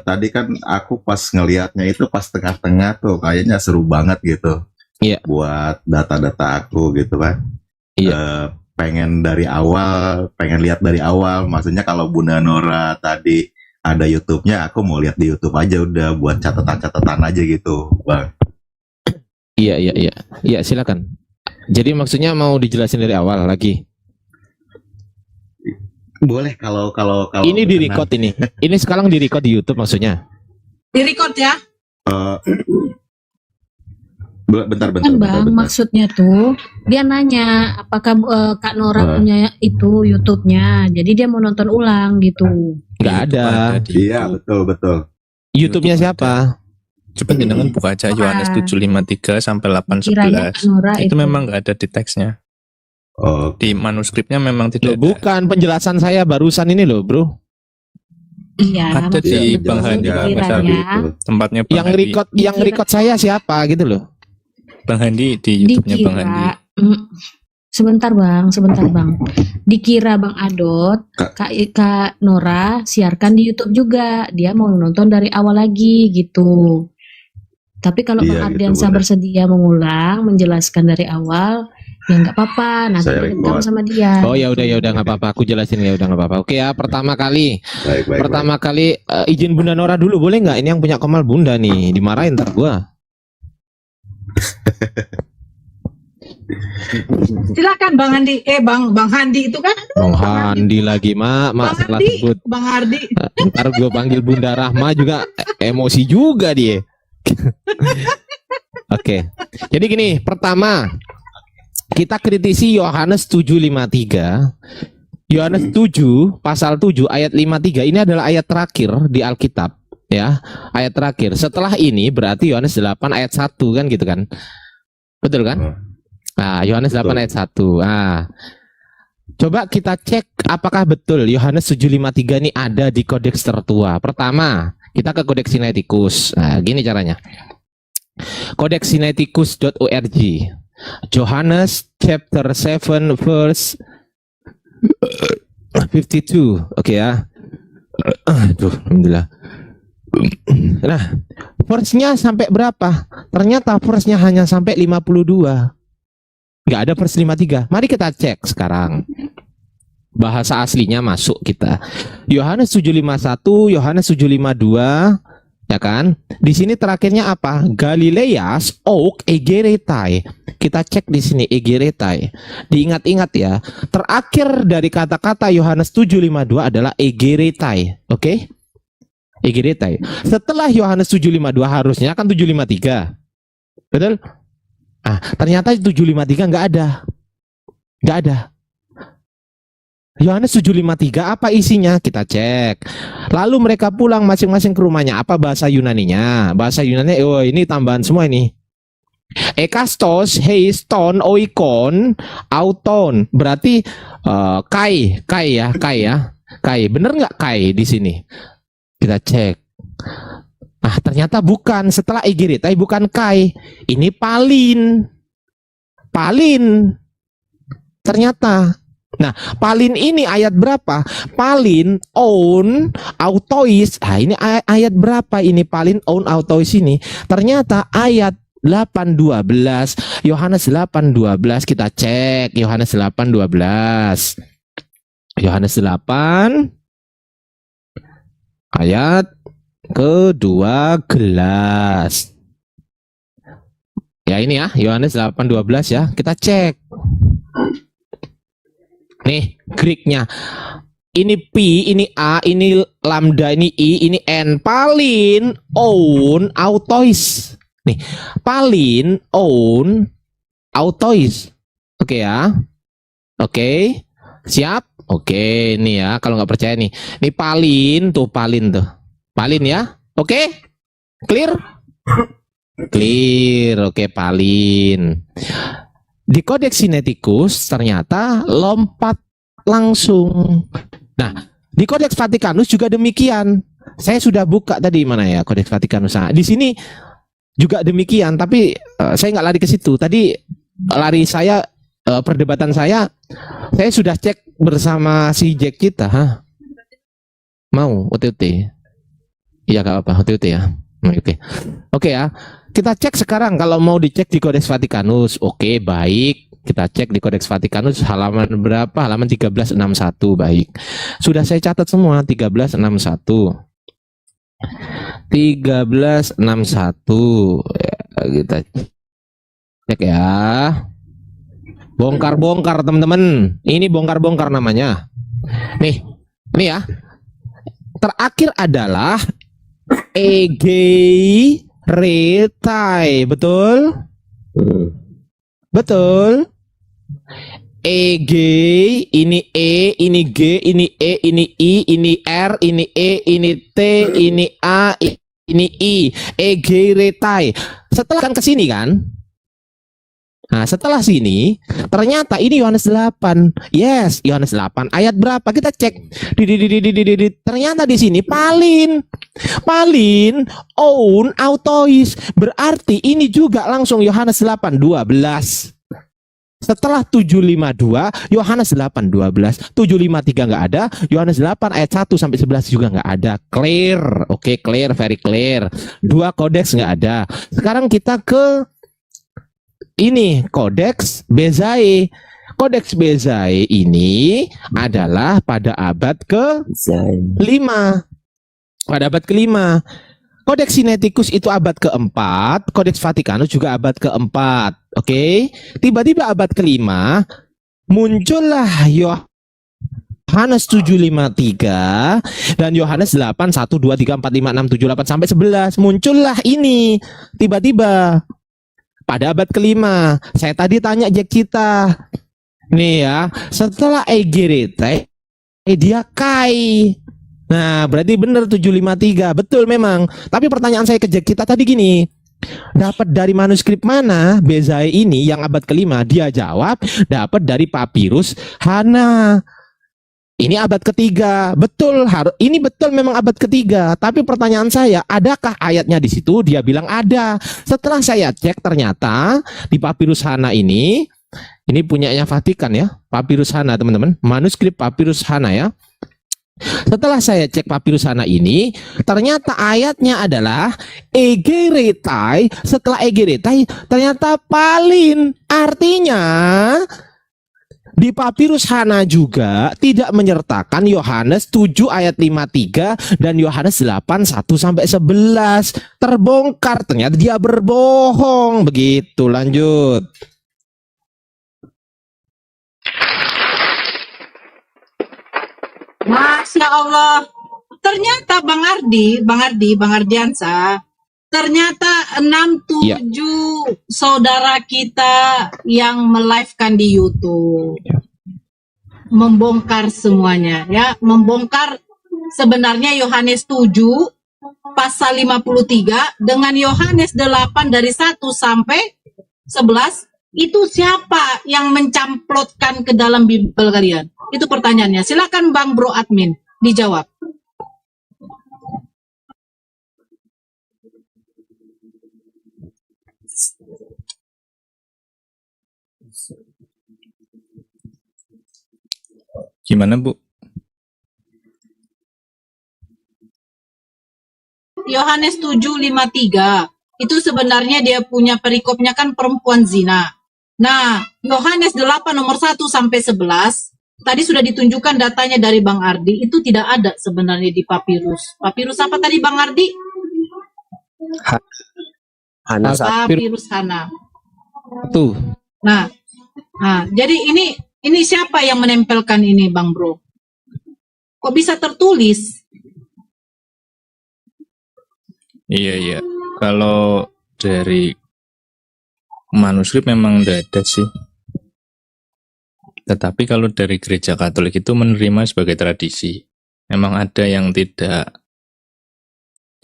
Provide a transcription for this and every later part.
tadi kan aku pas ngelihatnya itu pas tengah-tengah tuh kayaknya seru banget gitu. Iya. Buat data-data aku gitu kan. Iya. Pengen lihat dari awal. Maksudnya kalau Bunda Nora tadi ada YouTube-nya, aku mau lihat di YouTube aja udah buat catatan-catatan aja gitu, Bang. Iya, silakan. Jadi maksudnya mau dijelasin dari awal lagi. Boleh kalau ini di record ini. Ini sekarang di record di YouTube maksudnya. Di record ya? Bentar. Bang, maksudnya tuh dia nanya apakah Kak Nora punya itu YouTube-nya. Jadi dia mau nonton ulang gitu. Nggak ada. Iya, betul. YouTube-nya siapa? Coba jenengan buka aja Yohanes 7:53 sampai 8:11. Itu memang nggak ada di teksnya. Di manuskripnya memang tidak ada. Bukan penjelasan saya barusan ini loh, Bro. Iya. Ada di Bang Handi tempatnya Bang Handi. Yang record saya siapa gitu loh. Bang Handi di YouTube-nya Bang Handi. Sebentar bang. Dikira Bang Adot, Kak Nora siarkan di YouTube juga. Dia mau nonton dari awal lagi gitu. Tapi kalau Bang Ardiansa gitu, bersedia mengulang, menjelaskan dari awal, ya nggak apa-apa. Nanti direkam sama dia. Oh ya udah nggak apa-apa. Aku jelasin ya udah nggak apa-apa. Oke ya, pertama kali izin Bunda Nora dulu boleh nggak? Ini yang punya Kemal Bunda nih, dimarahin ntar gua. Silakan Bang Handi. Bang Handi itu kan? Bang Handi lagi, Mak salah sebut. Bang Hardi. Ntar gua panggil Bunda Rahma juga emosi juga dia. Oke. Jadi gini, pertama kita kritisi Yohanes 7:53. Yohanes 7 pasal 7 ayat 53 ini adalah ayat terakhir di Alkitab ya. Ayat terakhir. Setelah ini berarti Yohanes 8 ayat 1 kan gitu kan. Betul kan? Nah, Yohanes 8 ayat 1. Nah, coba kita cek apakah betul Yohanes 7:53 ini ada di kodeks tertua. Pertama, kita ke Kodeks Sinaiticus. Nah, gini caranya. Kodeksinaiticus.org. Yohanes chapter 7 verse 52. Oke ya. Alhamdulillah. Nah, verse-nya sampai berapa? Ternyata verse-nya hanya sampai 52. Nggak ada verse 53. Mari kita cek sekarang. Bahasa aslinya masuk kita. Yohanes 7:51, Yohanes 7:52, ya kan? Di sini terakhirnya apa? Galileas ok egeretai. Kita cek di sini egeretai. Diingat-ingat ya. Terakhir dari kata-kata Yohanes 7:52 adalah egeretai. Oke? Egeretai. Setelah Yohanes 7:52 harusnya kan 7:53. Betul? Ah, ternyata 7:53 nggak ada. Nggak ada. Yohanes 7:53 apa isinya? Kita cek. Lalu mereka pulang masing-masing ke rumahnya. Apa bahasa Yunaninya? Bahasa Yunaninya, oh ini tambahan semua ini. Ekastos, heiston, oikon, auton. Berarti kai ya. Kai. Bener nggak kai di sini? Kita cek. Ah, ternyata bukan. Setelah egeretai bukan kai. Ini palin. Ternyata. Nah, palin ini ayat berapa? Palin on autois. Nah, ini ayat berapa ini palin on autois ini? Ternyata ayat 8:12. Yohanes 8:12 kita cek. Yohanes 8:12. Yohanes 8 ayat ke-12. Ya ini ya, Yohanes 8:12 ya. Kita cek. Nih, Greek-nya. Ini P, ini A, ini lambda, ini I, ini N. Palin, on, autois. Nih, palin, on, autois. Oke ya. Oke. Siap? Oke, nih ya. Kalau nggak percaya nih. Nih palin tuh. Palin ya. Oke? Clear? Clear. Oke, palin. Di Kodeks Sinaiticus ternyata lompat langsung. Nah, di Kodeks Vatikanus juga demikian. Saya sudah buka tadi mana ya Kodeks Vatikanus. Nah, di sini juga demikian, tapi saya nggak lari ke situ. Tadi lari saya perdebatan saya sudah cek bersama si Jack kita. Mau OTT. Iya gak apa-apa, OTT ya. Oke ya. Kita cek sekarang kalau mau dicek di Codex Vaticanus. Oke, baik. Kita cek di Codex Vaticanus halaman berapa? Halaman 1361, baik. Sudah saya catat semua 1361. 1361. Ya, kita cek ya. Bongkar-bongkar teman-teman. Ini bongkar-bongkar namanya. Nih ya. Terakhir adalah Egeretai, betul? Betul. EG, ini E, ini G, ini E, ini I, ini R, ini E, ini T, ini A, ini I. Egeretai. Setelah kan ke sini kan? Nah, setelah sini ternyata ini Yohanes 8. Yes, Yohanes 8 ayat berapa? Kita cek. Ternyata di sini palin oun autois. Berarti ini juga langsung Yohanes 8:12. Setelah 752 Yohanes 8:12, 753 nggak ada, Yohanes 8 ayat 1 sampai 11 juga nggak ada. Clear. Oke, clear, very clear. 2 kodeks nggak ada. Sekarang kita ke ini Codex Bezae. Codex Bezae ini adalah pada abad ke-5. Pada abad ke-5. Codex Sinaiticus itu abad ke-4, Codex Vaticanus juga abad ke-4. Oke. Tiba-tiba abad ke-5 muncullah Yohanes 753 dan Yohanes 8 1 2 3 4 5 6 7 8 sampai 11. Muncullah ini tiba-tiba pada abad ke-5. Saya tadi tanya Jack Cita. Nih ya, setelah Egeretai dia Kai. Nah, berarti benar 753. Betul memang. Tapi pertanyaan saya ke Jack Cita tadi gini. Dapat dari manuskrip mana Bezae ini yang abad ke-5? Dia jawab, dapat dari papirus Hana. Ini abad ketiga, betul. Ini betul memang abad ketiga. Tapi pertanyaan saya, adakah ayatnya di situ? Dia bilang ada. Setelah saya cek, ternyata di papirus Hana ini punyanya Vatikan ya, papirus Hana teman-teman, manuskrip papirus Hana ya. Setelah saya cek papirus Hana ini, ternyata ayatnya adalah Egeretai. Setelah Egeretai, ternyata palin. Artinya di papirus Hana juga tidak menyertakan Yohanes 7 ayat 53 dan Yohanes 8 1 sampai 11. Terbongkar, ternyata dia berbohong. Begitu, lanjut. Masya Allah. Ternyata Bang Ardiansa, ternyata 67 saudara kita yang melive-kan di YouTube membongkar semuanya ya, membongkar sebenarnya Yohanes 7 pasal 53 dengan Yohanes 8 dari 1 sampai 11 itu siapa yang mencamplotkan ke dalam Bible kalian? Itu pertanyaannya. Silakan Bang Bro admin dijawab. Gimana, Bu? Yohanes 7:53 itu sebenarnya dia punya perikopnya kan perempuan zina. Nah, Yohanes 8 nomor 1 sampai 11 tadi sudah ditunjukkan datanya dari Bang Ardi, itu tidak ada sebenarnya di papirus. Papirus apa tadi Bang Ardi? Papirus Hana. Tuh. Nah, jadi ini siapa yang menempelkan ini Bang Bro? Kok bisa tertulis? Iya. Kalau dari manuskrip memang tidak ada sih. Tetapi kalau dari gereja Katolik itu menerima sebagai tradisi. Memang ada yang tidak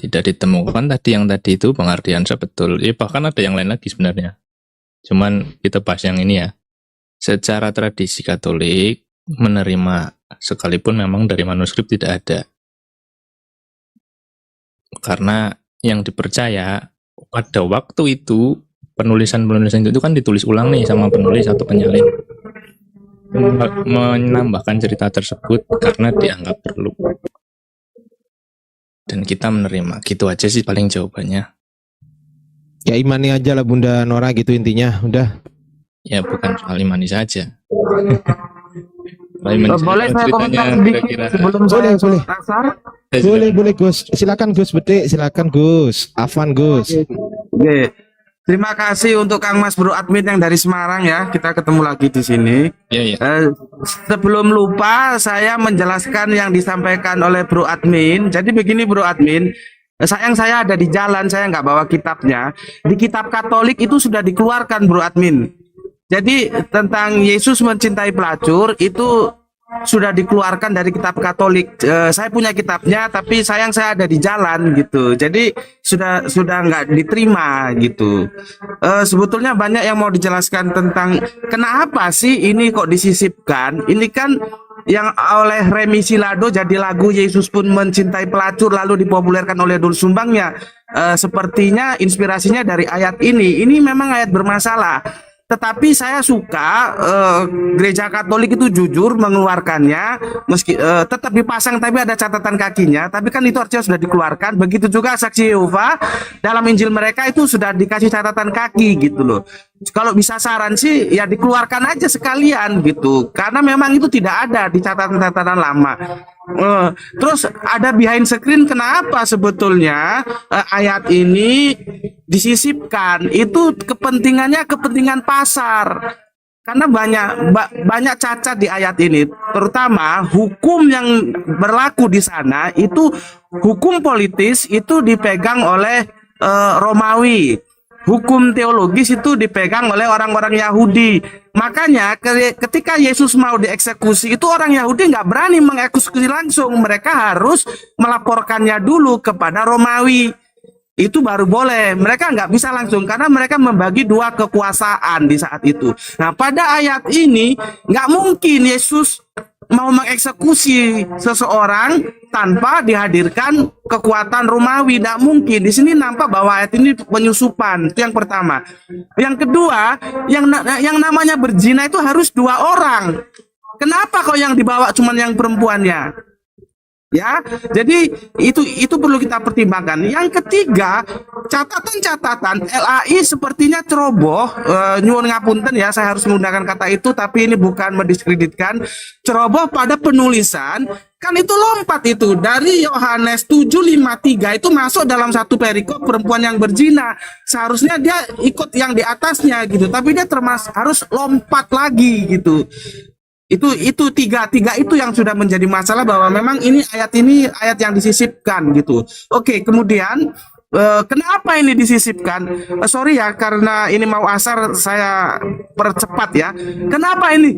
ditemukan tadi, yang tadi itu Bang Ardiansa betul. Ya, bahkan ada yang lain lagi sebenarnya. Cuman kita bahas yang ini ya. Secara tradisi Katolik menerima sekalipun memang dari manuskrip tidak ada. Karena yang dipercaya pada waktu itu penulisan itu kan ditulis ulang nih sama penulis atau penyalin. Menambahkan cerita tersebut karena dianggap perlu. dan kita menerima. Gitu aja sih paling jawabannya. Ya imani aja lah Bunda Nora gitu intinya. Udah. Ya bukan soal imani saja. Imani Boleh saja saya ceritanya komentar sedikit kira-kira. sebelum Boleh, saya boleh. kasar? Boleh Gus. Silakan Gus Betik, silakan Gus. Afan Gus. Oke. Terima kasih untuk Kang Mas Bro Admin yang dari Semarang ya. Kita ketemu lagi di sini. Ya, ya. Sebelum lupa, saya menjelaskan yang disampaikan oleh Bro Admin. Jadi begini Bro Admin, sayang saya ada di jalan, saya nggak bawa kitabnya. Di kitab Katolik itu sudah dikeluarkan Bro Admin. Jadi tentang Yesus mencintai pelacur itu sudah dikeluarkan dari kitab Katolik. Saya punya kitabnya, tapi sayang saya ada di jalan gitu. Jadi sudah nggak diterima gitu. Sebetulnya banyak yang mau dijelaskan tentang kenapa sih ini kok disisipkan. Ini kan yang oleh Remi Silado jadi lagu Yesus pun mencintai pelacur lalu dipopulerkan oleh Doel Sumbangnya. Sepertinya inspirasinya dari ayat ini. Ini memang ayat bermasalah. Tetapi saya suka gereja Katolik itu jujur mengeluarkannya, meski tetap dipasang tapi ada catatan kakinya. Tapi kan itu artinya sudah dikeluarkan. Begitu juga saksi Yehova dalam Injil mereka itu sudah dikasih catatan kaki gitu loh. Kalau bisa saran sih ya dikeluarkan aja sekalian gitu, karena memang itu tidak ada di catatan-catatan lama. Terus ada behind screen kenapa sebetulnya ayat ini disisipkan, itu kepentingannya kepentingan pasar, karena banyak cacat di ayat ini, terutama hukum yang berlaku di sana itu hukum politis itu dipegang oleh Romawi. Hukum teologis itu dipegang oleh orang-orang Yahudi. Makanya ketika Yesus mau dieksekusi itu orang Yahudi nggak berani mengeksekusi langsung. Mereka harus melaporkannya dulu kepada Romawi. Itu baru boleh. Mereka nggak bisa langsung karena mereka membagi dua kekuasaan di saat itu. Nah pada ayat ini nggak mungkin Yesus mau mengeksekusi seseorang tanpa dihadirkan kekuatan Romawi. Tidak mungkin. Di sini nampak bahwa ayat ini penyusupan. Itu yang pertama. Yang kedua, yang namanya berzina itu harus dua orang. Kenapa kok yang dibawa cuma yang perempuannya? Ya, jadi itu perlu kita pertimbangkan. Yang ketiga, catatan-catatan LAI sepertinya ceroboh. Nyuwun ngapunten ya, saya harus menggunakan kata itu, tapi ini bukan mendiskreditkan. Ceroboh pada penulisan, kan itu lompat itu dari Yohanes 7:53 itu masuk dalam satu perikop perempuan yang berzina. Seharusnya dia ikut yang di atasnya gitu, tapi dia harus lompat lagi gitu. Itu tiga itu yang sudah menjadi masalah, bahwa memang ini ayat yang disisipkan gitu. Oke, kemudian kenapa ini disisipkan? Sorry ya, karena ini mau asar saya percepat ya. Kenapa ini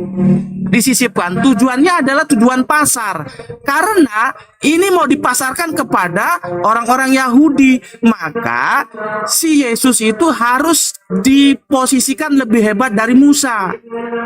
disisipkan? Tujuannya adalah tujuan pasar. Karena ini mau dipasarkan kepada orang-orang Yahudi, maka si Yesus itu harus diposisikan lebih hebat dari Musa.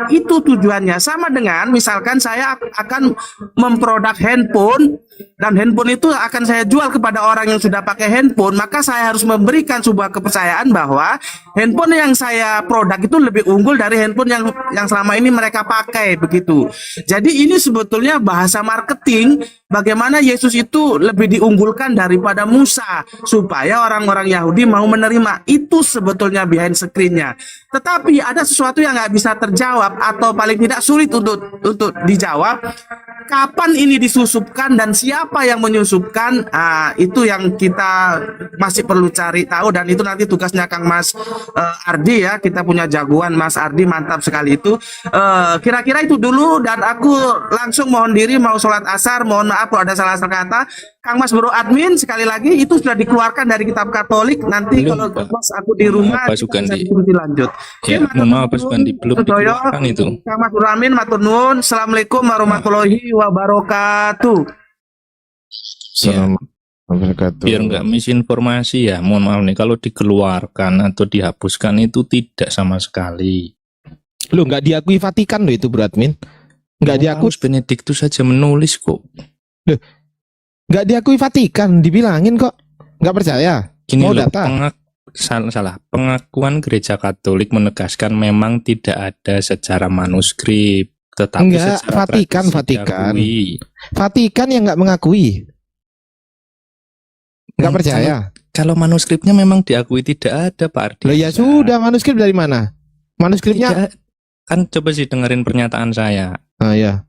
Itu tujuannya. Sama dengan misalkan saya akan memproduk handphone, dan handphone itu akan saya jual kepada orang yang sudah pakai handphone, maka saya harus memberikan sebuah kepercayaan bahwa handphone yang saya produk itu lebih unggul dari handphone yang selama ini mereka pakai begitu. Jadi ini sebetulnya bahasa marketing, bagaimana Yesus itu lebih diunggulkan daripada Musa supaya orang-orang Yahudi mau menerima. Itu sebetulnya behind screen-nya. Tetapi ada sesuatu yang nggak bisa terjawab atau paling tidak sulit untuk dijawab. Kapan ini disusupkan dan siapa yang menyusupkan? Itu yang kita masih perlu cari tahu, dan itu nanti tugasnya Kang Mas Ardi ya. Kita punya jagoan Mas Ardi, mantap sekali itu. Kira-kira itu dulu, dan aku langsung mohon diri mau sholat asar. Mohon maaf kalau ada salah kata. Kang Mas Bro Admin, sekali lagi itu sudah dikeluarkan dari kitab Katolik. Nanti Belum, kalau Pak. pas aku di rumah Pak kita bisa Sugandi. dilanjut. Ya, mohon maaf Pak Sugandi, belum dikeluarkan itu. Kang Mas Bro Admin, matur nuwun. Assalamualaikum warahmatullahi wabarakatuh. Ya, Wabarakatuh. biar nggak misinformasi ya, mohon maaf nih, kalau dikeluarkan atau dihapuskan itu tidak sama sekali. Lu nggak diakui Vatikan lo itu Bro Admin. Nggak diakui, Paus Benediktus saja menulis kok. nggak diakui Vatikan, dibilangin kok. Nggak percaya. Gini Mau loh, data. salah. Pengakuan Gereja Katolik menegaskan memang tidak ada secara manuskrip, tetapi Enggak, secara Vatikan. tradisi diakui. Vatikan yang nggak mengakui. Nggak percaya? Kalau manuskripnya memang diakui tidak ada, Pak Ardi. Loh ya sudah, manuskrip dari mana? Manuskripnya? Tidak, kan coba sih dengerin pernyataan saya. Ah ya.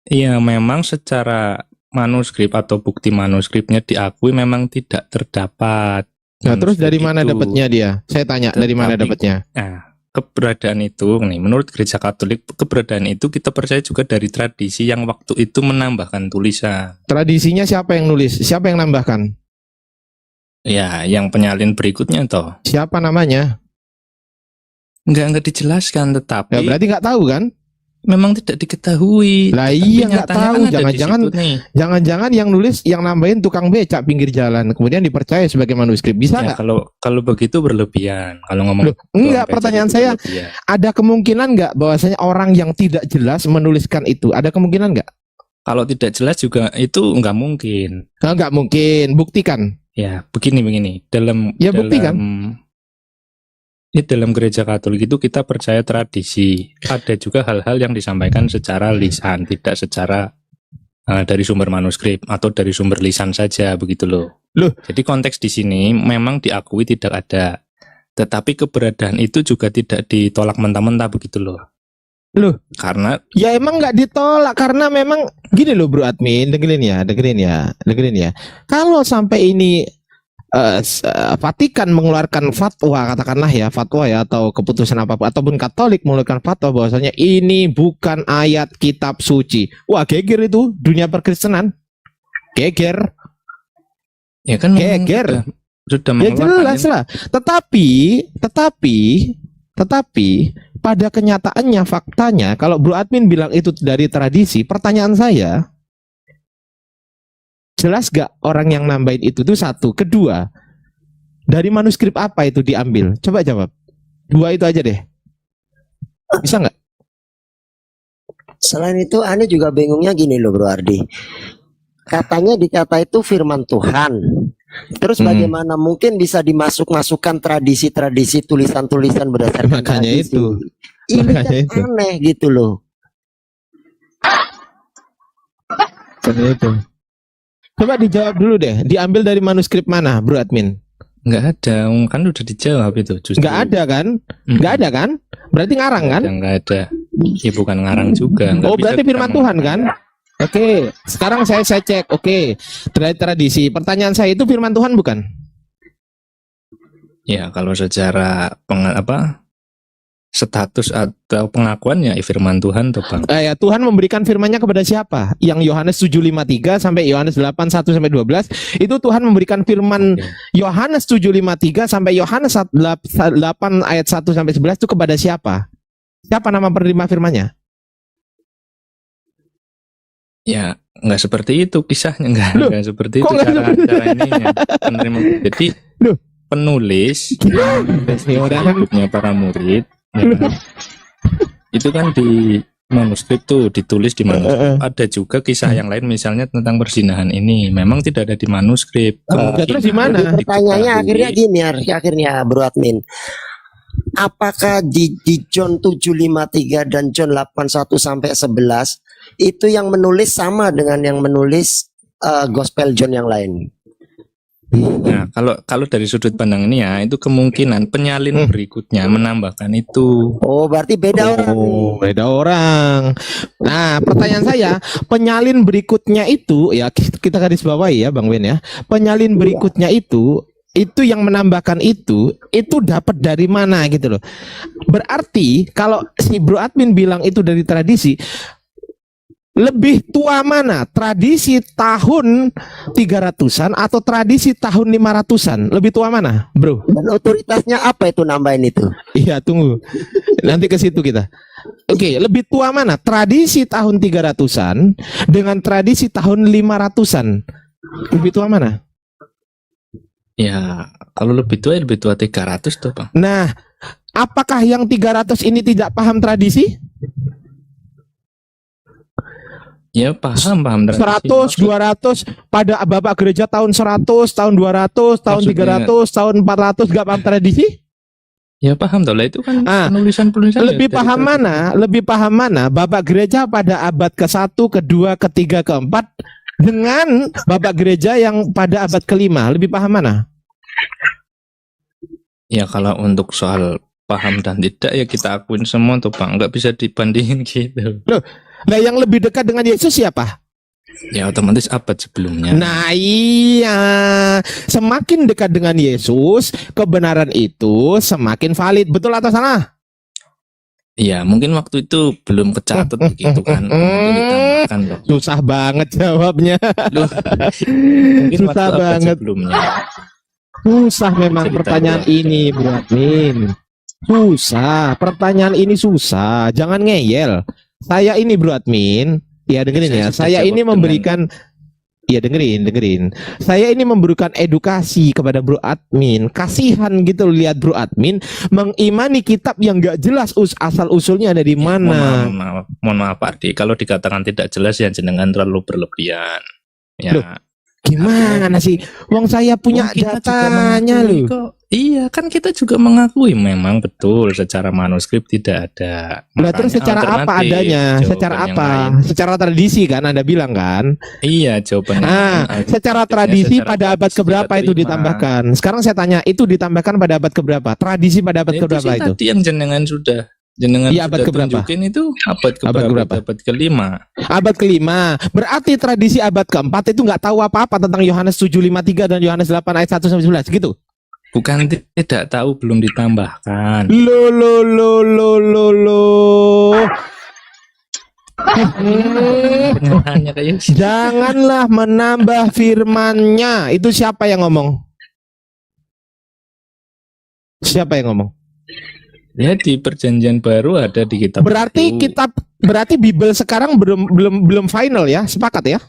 Iya, memang secara manuskrip atau bukti manuskripnya diakui memang tidak terdapat. Nah, terus dari manuskrip mana itu. dapatnya dia? Saya tanya dari mana Tetapi- dapatnya? Nah, keberadaan itu nih, menurut Gereja Katolik, keberadaan itu kita percaya juga dari tradisi yang waktu itu menambahkan tulisan. Tradisinya siapa yang nulis? Siapa yang nambahkan? Ya, yang penyalin berikutnya toh. Siapa namanya? Nggak dijelaskan, Ya tetapi berarti nggak tahu kan? memang tidak diketahui. Lah Tapi iya, nggak nyatanya tahu. kan ada di Jangan-jangan situ nih. Jangan-jangan yang nulis yang nambahin tukang becak pinggir jalan, kemudian dipercaya sebagai manuskrip. Bisa Ya, nggak? kalau begitu berlebihan. Kalau ngomong Loh, enggak, tukang becak pertanyaan itu saya, berlebihan. ada kemungkinan nggak bahwasanya orang yang tidak jelas menuliskan itu? Ada kemungkinan nggak? Kalau tidak jelas juga itu nggak mungkin. Nah, nggak mungkin. Buktikan. Ya, begini. Ya, buktikan. Dalam gereja Katolik itu kita percaya tradisi. Ada juga hal-hal yang disampaikan secara lisan, tidak secara dari sumber manuskrip atau dari sumber lisan saja, begitu loh. Loh. Jadi konteks di sini memang diakui tidak ada. Tetapi keberadaan itu juga tidak ditolak mentah-mentah, begitu loh. Loh. Karena Ya emang nggak ditolak karena memang gini loh Bro Admin, dengerin ya. Kalau sampai ini Vatikan mengeluarkan fatwa, katakanlah ya fatwa ya atau keputusan apapun ataupun Katolik mengeluarkan fatwa bahwasanya ini bukan ayat kitab suci. Wah, geger itu dunia perkristenan. Geger. ya kan memang Geger. sudah Ya mengeluarkan jelas lah. Tetapi pada kenyataannya faktanya kalau Bro Admin bilang itu dari tradisi, pertanyaan saya, jelas gak orang yang nambahin itu tuh satu. Kedua, dari manuskrip apa itu diambil? Coba jawab. Dua itu aja deh. Bisa nggak? Selain itu, aneh juga bingungnya gini loh Bro Ardi. Katanya dikata itu firman Tuhan. Terus bagaimana mungkin bisa dimasuk-masukkan tradisi-tradisi tulisan-tulisan berdasarkan Makanya tradisi? itu. Ini Makanya kan itu. aneh gitu loh. Itu. Coba dijawab dulu deh. Diambil dari manuskrip mana, Bro Admin? nggak ada, kan udah dijawab itu. Justru Nggak ada kan? Nggak ada kan? Berarti ngarang kan? Nggak ada. Ya bukan ngarang juga. Nggak Oh, bisa berarti kita firman Tuhan kan? Oke, sekarang saya cek. Oke, dari tradisi. Pertanyaan saya itu firman Tuhan bukan? Ya, kalau secara status atau pengakuannya firman Tuhan tuh Bang. Ya, Tuhan memberikan firman-Nya kepada siapa? Yang Yohanes 7:53 sampai Yohanes 8:1 sampai 12 itu Tuhan memberikan firman Yohanes 7:53 sampai Yohanes 8 ayat 1 sampai 11 itu kepada siapa? Siapa nama penerima firman-Nya? Ya, nggak seperti itu kisahnya, Loh, nggak seperti kok itu nggak seperti cara ininya. Penerima. Jadi Loh. penulis Ya udah kan. hidupnya para murid ya kan? Itu kan di manuskrip tuh ditulis di manuskrip. Ada juga kisah yang lain misalnya tentang perzinahan ini memang tidak ada di manuskrip. terus di mana? Jadi pertanyaannya akhirnya Bro Admin. Apakah di John 7:53 dan John 8:1 sampai 11 itu yang menulis sama dengan yang menulis Gospel John yang lain? Nah, kalau dari sudut pandang ini ya, itu kemungkinan penyalin berikutnya menambahkan itu. Oh, berarti beda orang. Oh, beda orang. Nah, pertanyaan saya, penyalin berikutnya itu ya kita garis bawahi ya, Bang Ben ya. Penyalin berikutnya itu yang menambahkan itu dapat dari mana gitu loh. Berarti kalau si Bro Admin bilang itu dari tradisi, lebih tua mana? Tradisi tahun 300-an atau tradisi tahun 500-an? Lebih tua mana, Bro? Dan otoritasnya apa itu nambahin itu? Iya, tunggu. Nanti ke situ kita. Oke, lebih tua mana? Tradisi tahun 300-an dengan tradisi tahun 500-an. Lebih tua mana? Ya, kalau lebih tua 300 tuh, Bang. Nah, apakah yang 300 ini tidak paham tradisi? Ya, paham 100, 200 pada Bapak gereja tahun 100, tahun 200, tahun Maksudnya- 300, tahun 400 gak paham tradisi? Ya, paham toh lah itu kan Ah, penulisan-penulisan. Lebih paham mana? Lebih paham mana? Bapak gereja pada abad ke-1, ke-2, ke-3, ke-4 dengan Bapak gereja yang pada abad kelima, lebih paham mana? Ya kalau untuk soal paham dan tidak ya kita akuin semua tuh Bang, nggak bisa dibandingin gitu. Nah, yang lebih dekat dengan Yesus siapa? Ya otomatis abad sebelumnya. Nah iya, semakin dekat dengan Yesus, kebenaran itu semakin valid, betul atau salah? Iya, mungkin waktu itu belum kecatat begitu kan. Mungkin ditambahkan loh. Susah banget jawabnya. Loh, mungkin Susah waktu abad banget. sebelumnya. Susah memang Cerita pertanyaan Bro ini, Bro Admin. Susah, pertanyaan ini susah. Jangan ngeyel. Saya ini Bro Admin, ya dengerin Saya ya. sudah Saya jawab ini memberikan, ya dengerin. Saya ini memberikan edukasi kepada Bro Admin. Kasihan gitu lihat Bro Admin mengimani kitab yang gak jelas asal usulnya ada di mana. Mohon maaf Pak Ardi, kalau dikatakan tidak jelas ya jenengan terlalu berlebihan. Ya. Loh, gimana sih? Wong saya punya Oh, kita juga datanya mengakui loh. kok. Iya, kan kita juga mengakui memang betul secara manuskrip tidak ada. Nah, terus Makanya secara apa alternatif, adanya? jawaban Secara yang apa? lain. Secara tradisi kan Anda bilang kan? Iya, jawabannya. Secara tradisi secara pada abad tradisi keberapa kita itu terima. ditambahkan? Sekarang saya tanya, itu ditambahkan pada abad keberapa? Tradisi pada abad Itu keberapa sih itu? tadi yang jenengan sudah Iya, abad sudah keberapa? tunjukin itu abad keberapa? keberapa? Abad kelima. Abad kelima. Berarti tradisi abad keempat itu nggak tahu apa-apa tentang Yohanes 7:53 dan Yohanes 8 ayat 1 sampai 11 gitu. Bukan tidak tahu, belum ditambahkan. Lo. Hanya kayak gitu. Janganlah menambah firman-Nya. Itu siapa yang ngomong? Siapa yang ngomong? Ya di perjanjian baru ada di kitab. Berarti Bible sekarang belum final ya? Sepakat ya?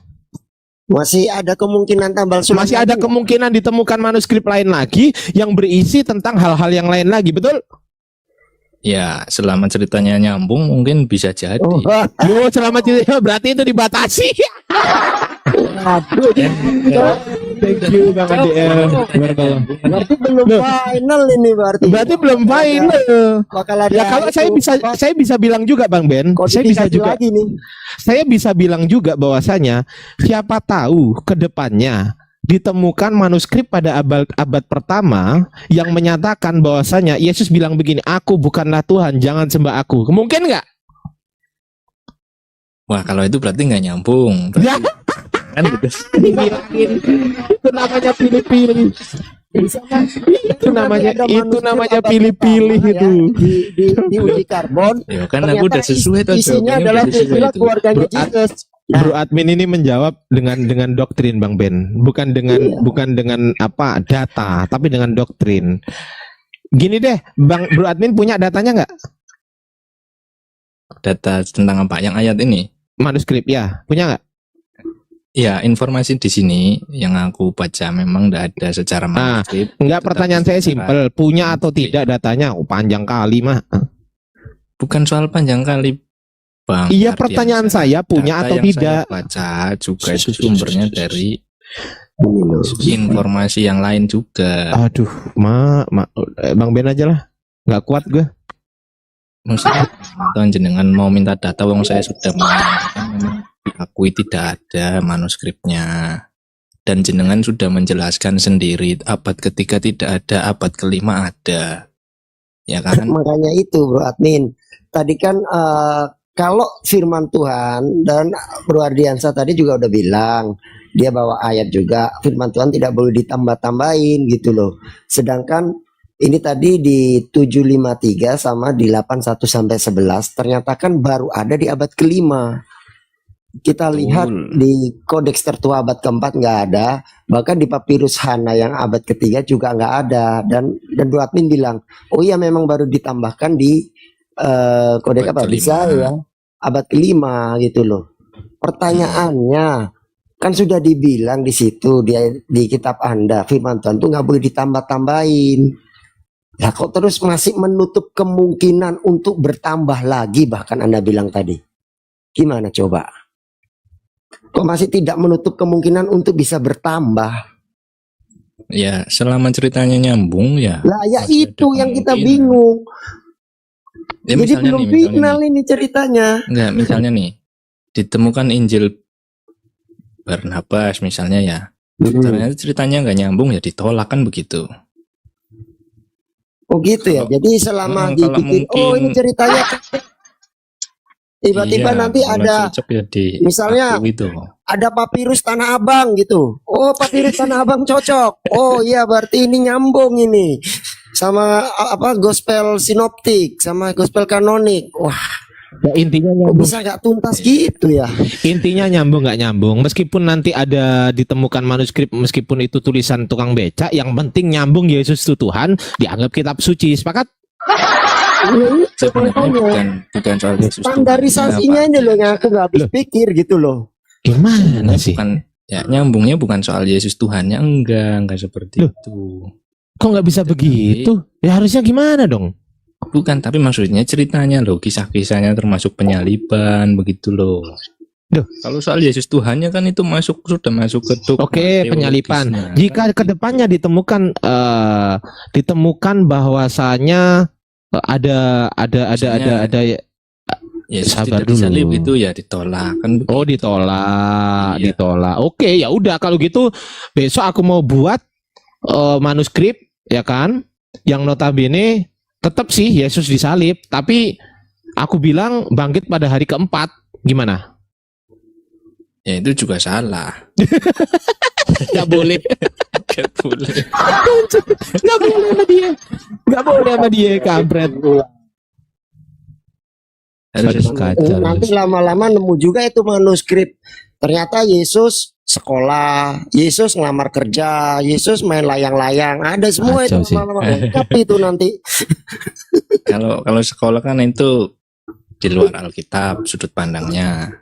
Masih ada kemungkinan tambal sulam. Masih ada kemungkinan ditemukan manuskrip lain lagi yang berisi tentang hal-hal yang lain lagi, betul? Ya, selama ceritanya nyambung mungkin bisa jadi. Yo, selama cerita berarti itu dibatasi. Aduh, thank you Bang ADL. Berarti belum final ini berarti. Berarti belum final. Bakal ada Ya kalau saya bisa bilang juga Bang Ben, saya bisa juga. lagi nih. Saya bisa bilang juga bahwasanya siapa tahu ke depannya ditemukan manuskrip pada abad pertama yang menyatakan bahwasanya Yesus bilang begini, aku bukanlah Tuhan, jangan sembah aku. Mungkin nggak? Wah, kalau itu berarti nggak nyambung. Ya. Kan gitu. Itu namanya pilih-pilih. Itu namanya pilih-pilih itu. Di uji karbon. Ya kan aku udah sesuai tuh. Isinya jawabannya adalah udah sesuai silsilah itu. keluarganya Jesus. Bro Admin ini menjawab dengan doktrin Bang Ben, bukan dengan apa data, tapi dengan doktrin. Gini deh, Bro Admin punya datanya nggak? Data tentang apa? Yang ayat ini? Manuskrip ya, punya nggak? Ya, informasi di sini yang aku baca memang tidak ada secara manuskrip. Enggak, Tetapi pertanyaan saya secara- simpel, punya atau tidak datanya? Oh, panjang kali mah. Bukan soal panjang kali, Bang. Iya, Artian pertanyaan saya punya data atau yang tidak? Saya baca juga itu sumbernya dari Ini loh. informasi yang lain juga. Aduh, Bang Ben aja lah, nggak kuat gue. Maksudnya Tuhan jenengan mau minta data, wong saya sudah menyampaikan memang diakui tidak ada manuskripnya. Dan jenengan sudah menjelaskan sendiri abad ketiga tidak ada, abad kelima ada. Ya kan? Makanya itu Bro Admin. Tadi kan kalau firman Tuhan dan Bro Ardiansa tadi juga udah bilang, dia bawa ayat juga, firman Tuhan tidak boleh ditambah-tambahin gitu loh. Sedangkan ini tadi di 753 sama di 81 sampai 11 ternyata kan baru ada di abad kelima. Kita lihat di kodeks tertua abad keempat nggak ada, bahkan di papirus Hana yang abad ketiga juga nggak ada. Dan Bro Admin bilang, oh iya memang baru ditambahkan di kodeks Abad apa bisa kelima. ya abad kelima gitu loh. Pertanyaannya kan sudah dibilang di situ di kitab Anda firman Tuhan tuh nggak boleh ditambah-tambahin. Lah kok terus masih menutup kemungkinan untuk bertambah lagi, bahkan Anda bilang tadi. Gimana coba? Kok masih tidak menutup kemungkinan untuk bisa bertambah? Ya, selama ceritanya nyambung ya. Lah ya masih ada itu yang kita kemungkinan. bingung. Ya, Jadi misalnya belum nih, misalnya final nih. ini ceritanya. Enggak, misalnya nih, ditemukan Injil Barnabas misalnya ya. Hmm. Ternyata ceritanya nggak nyambung ya ditolak kan begitu. Oh gitu ya. Kalau- Jadi selama kalau dibikin, oh ini mungkin- ceritanya tiba-tiba Iya, nanti kalau ada cocok ya misalnya- diakui itu. ada papirus Tanah Abang gitu. Oh papirus Tanah Abang cocok. Oh iya berarti ini nyambung ini sama apa gospel sinoptik sama gospel kanonik. Wah Ya, intinya kok nyambung. bisa nggak tuntas gitu ya? Intinya nyambung nggak nyambung. Meskipun nanti ada ditemukan manuskrip, meskipun itu tulisan tukang becak, yang penting nyambung Yesus itu Tuhan, dianggap kitab suci. Sepakat? Sebenarnya bukan soal Yesus Tuhan. Standarisasinya Apa? ini loh yang aku nggak habis pikir gitu loh. Gimana sih? Bukan ya nyambungnya bukan soal Yesus Tuhannya, enggak seperti Loh. itu. Kok nggak bisa Tapi- begitu? Ya harusnya gimana dong? Bukan, tapi maksudnya ceritanya loh, kisah-kisahnya termasuk penyaliban begitu loh. Loh. Kalau soal Yesus Tuhannya kan itu sudah masuk ke dogma Oke, penyalipan. teologisnya. Jika kedepannya ditemukan bahwasanya ada Yesus sabar tidak disalib dulu. itu ya ditolak kan. Oh ditolak, Iya. ditolak. Oke, ya udah kalau gitu besok aku mau buat manuskrip ya kan, yang notabene tetap sih Yesus disalib, tapi aku bilang bangkit pada hari keempat. Gimana? Ya itu juga salah. Gak boleh, Gak boleh. gak boleh sama dia, gak boleh sama dia, kampret. Harus Aduh, kacau. Nanti lama-lama nemu juga itu manuskrip. Ternyata Yesus sekolah, Yesus ngelamar kerja, Yesus main layang-layang, ada semua Kacau itu sih. lama-lama lengkap itu nanti. kalau sekolah kan itu di luar Alkitab sudut pandangnya.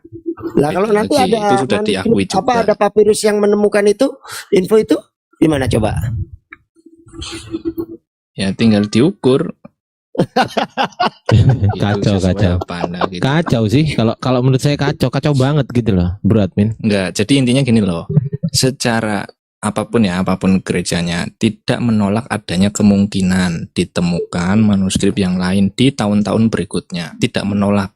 Lah kalau nanti Lagi, ada itu sudah manuskrip, diakui juga. apa ada papirus yang menemukan itu, info itu gimana coba? Ya tinggal diukur. Itu Kacau, sesuai kacau. apa anda gitu. Kacau sih, kalau menurut saya kacau banget gitu loh, bro admin. Enggak, jadi intinya gini loh. Secara apapun gerejanya tidak menolak adanya kemungkinan ditemukan manuskrip yang lain di tahun-tahun berikutnya. Tidak menolak.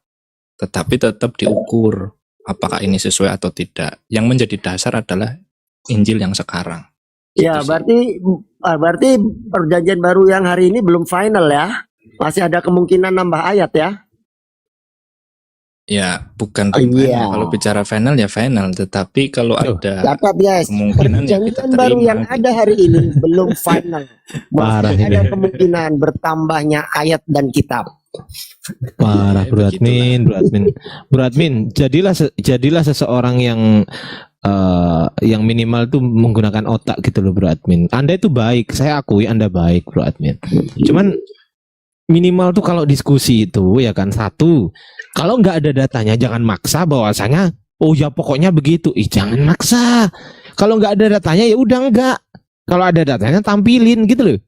Tetapi tetap diukur apakah ini sesuai atau tidak. Yang menjadi dasar adalah Injil yang sekarang. Ya Itu sih. berarti perjanjian baru yang hari ini belum final ya? Masih ada kemungkinan nambah ayat ya? Ya, bukan Oh, final. iya. Kalau bicara final ya final, tetapi kalau Loh, ada Catat guys, kemungkinan ya kita perjanjian baru terima. yang ada hari ini belum final. Parah Masih ini. ada kemungkinan bertambahnya ayat dan kitab. Parah, Ya, bro admin. Bro admin, jadilah seseorang yang minimal tuh menggunakan otak gitu loh, bro admin. Anda itu baik, saya akui Anda baik, bro admin. Cuman minimal tuh kalau diskusi itu ya kan, satu, kalau nggak ada datanya jangan maksa bahwasanya oh ya pokoknya begitu. Jangan maksa. Kalau nggak ada datanya ya udah enggak. Kalau ada datanya tampilin gitu loh.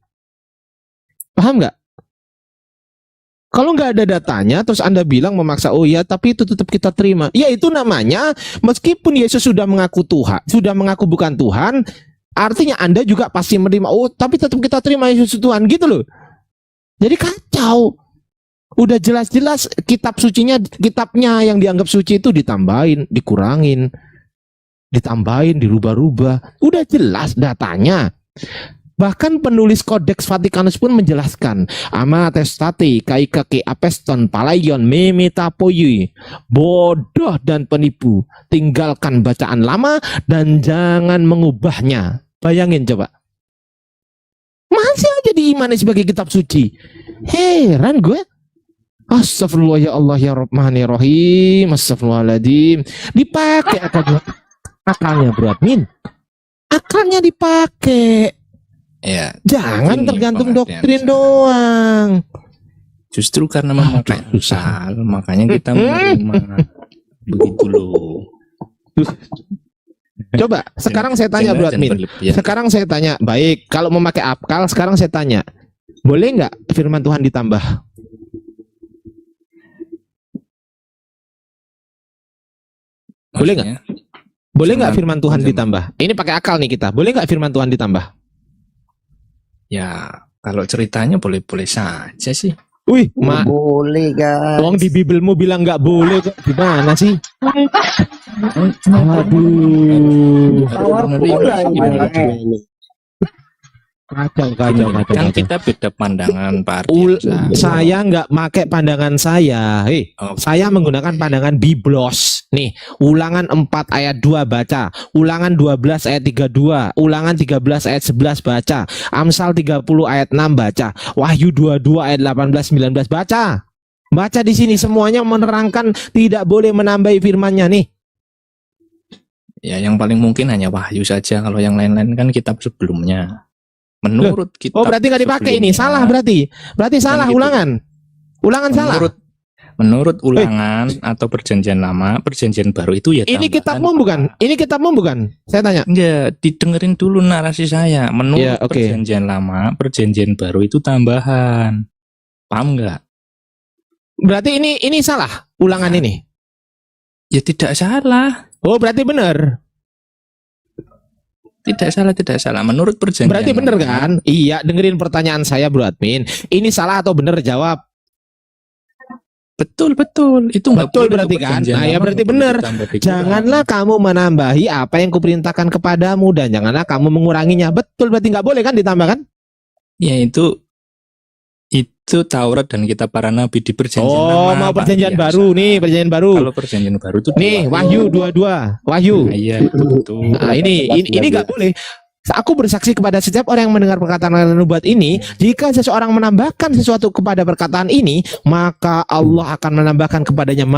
Paham nggak? Kalau nggak ada datanya terus Anda bilang memaksa, oh ya tapi itu tetap kita terima. Ya itu namanya meskipun Yesus sudah mengaku Tuhan, sudah mengaku bukan Tuhan, artinya Anda juga pasti menerima. Oh tapi tetap kita terima Yesus Tuhan gitu loh. Jadi kacau. Udah jelas-jelas kitabnya yang dianggap suci itu ditambahin, dikurangin, ditambahin, dirubah-rubah. Udah jelas datanya. Bahkan penulis Kodeks Vatikanus pun menjelaskan, ama testati kaikake apeston palaion memetapoyui, bodoh dan penipu, tinggalkan bacaan lama dan jangan mengubahnya. Bayangin coba. Masih aja diimani sebagai kitab suci. Heran gue. Astagfirullah ya Allah ya Rahmanir-Rahim. Astagfirullahaladzim. Dipakai akalnya bro admin. Akalnya dipakai. Ya, Jangan Ini tergantung pengertian doktrin saya. doang. justru karena memakai susah. akal, makanya kita menerima. Begitu loh. Coba sekarang saya tanya bro Jangan admin. berlebihan. Sekarang saya tanya, baik kalau memakai akal, sekarang saya tanya, boleh nggak firman Tuhan ditambah? Boleh nggak? Maksudnya, Boleh nggak firman Tuhan Firman- ditambah? Ini pakai akal nih kita. Boleh nggak firman Tuhan ditambah? Ya, kalau ceritanya boleh-boleh saja sih. Wih, mak. Boleh guys. Wong di Bibelmu bilang nggak boleh kok. Gimana sih? Aduh. Tawar pula ini. Kacau. Kan kita beda pandangan Pak Ardiansa. Saya nggak pakai pandangan saya. Oh. Saya menggunakan pandangan Biblos. Nih, Ulangan 4 ayat 2 baca, Ulangan 12 ayat 32, Ulangan 13 ayat 11 baca, Amsal 30 ayat 6 baca, Wahyu 22 ayat 18 19 baca. Baca di sini semuanya menerangkan tidak boleh menambahi firman-Nya nih. Ya, yang paling mungkin hanya Wahyu saja. Kalau yang lain-lain kan kitab sebelumnya. Menurut kitab Oh, berarti nggak dipakai ini. sebelumnya, Salah berarti. Berarti salah gitu. Ulangan. Ulangan salah. Menurut Ulangan atau Perjanjian Lama, Perjanjian Baru itu ya Ini tambahan. kitabmu bukan? Ini kitabmu bukan? Saya tanya. Enggak, didengerin dulu narasi saya. Menurut Ya, oke. Perjanjian Lama, Perjanjian Baru itu tambahan. Paham nggak? Berarti ini salah Ulangan ini. Ya tidak salah. Oh, berarti benar. Tidak salah. Menurut Perjanjian Berarti benar Lama, kan? Iya, dengerin pertanyaan saya, Bro Admin. Ini salah atau benar? Jawab. Betul. Itu nggak Betul boleh berarti tuh kan? Perjanjian Nah, ya Lama berarti nggak boleh benar. ditambah dikurangi. Janganlah kamu menambahi apa yang kuperintahkan kepadamu dan janganlah kamu menguranginya. Betul berarti nggak boleh kan ditambahkan? Ya itu Taurat dan kitab para nabi di Perjanjian Oh, Lama. mau Pak perjanjian Ardiansa. baru nih, perjanjian baru. Kalau Perjanjian Baru itu Nih, Wahyu 22. Wahyu. Nah, iya, itu betul. Nah, ini nggak boleh. Aku bersaksi kepada setiap orang yang mendengar perkataan nubuat ini, jika seseorang menambahkan sesuatu kepada perkataan ini, maka Allah akan menambahkan kepadanya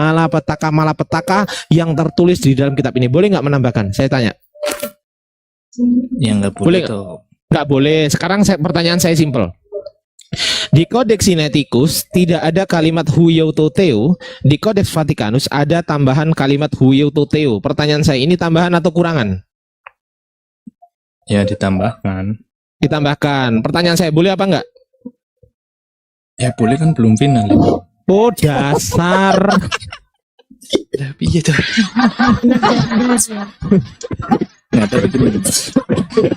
malapetaka yang tertulis di dalam kitab ini. Boleh nggak menambahkan? Saya tanya. Ya nggak Boleh boleh nggak? tuh. Nggak boleh. Sekarang pertanyaan saya simpel. Di Kodeks Sinaiticus tidak ada kalimat huiototeo. Di Kodeks Vatikanus ada tambahan kalimat huiototeo. Pertanyaan saya, ini tambahan atau kurangan? Ya ditambahkan. Ditambahkan. Pertanyaan saya, boleh apa enggak? Ya boleh kan belum final itu. Oh, dasar. Tapi iya tuh. Nggak tahu itu.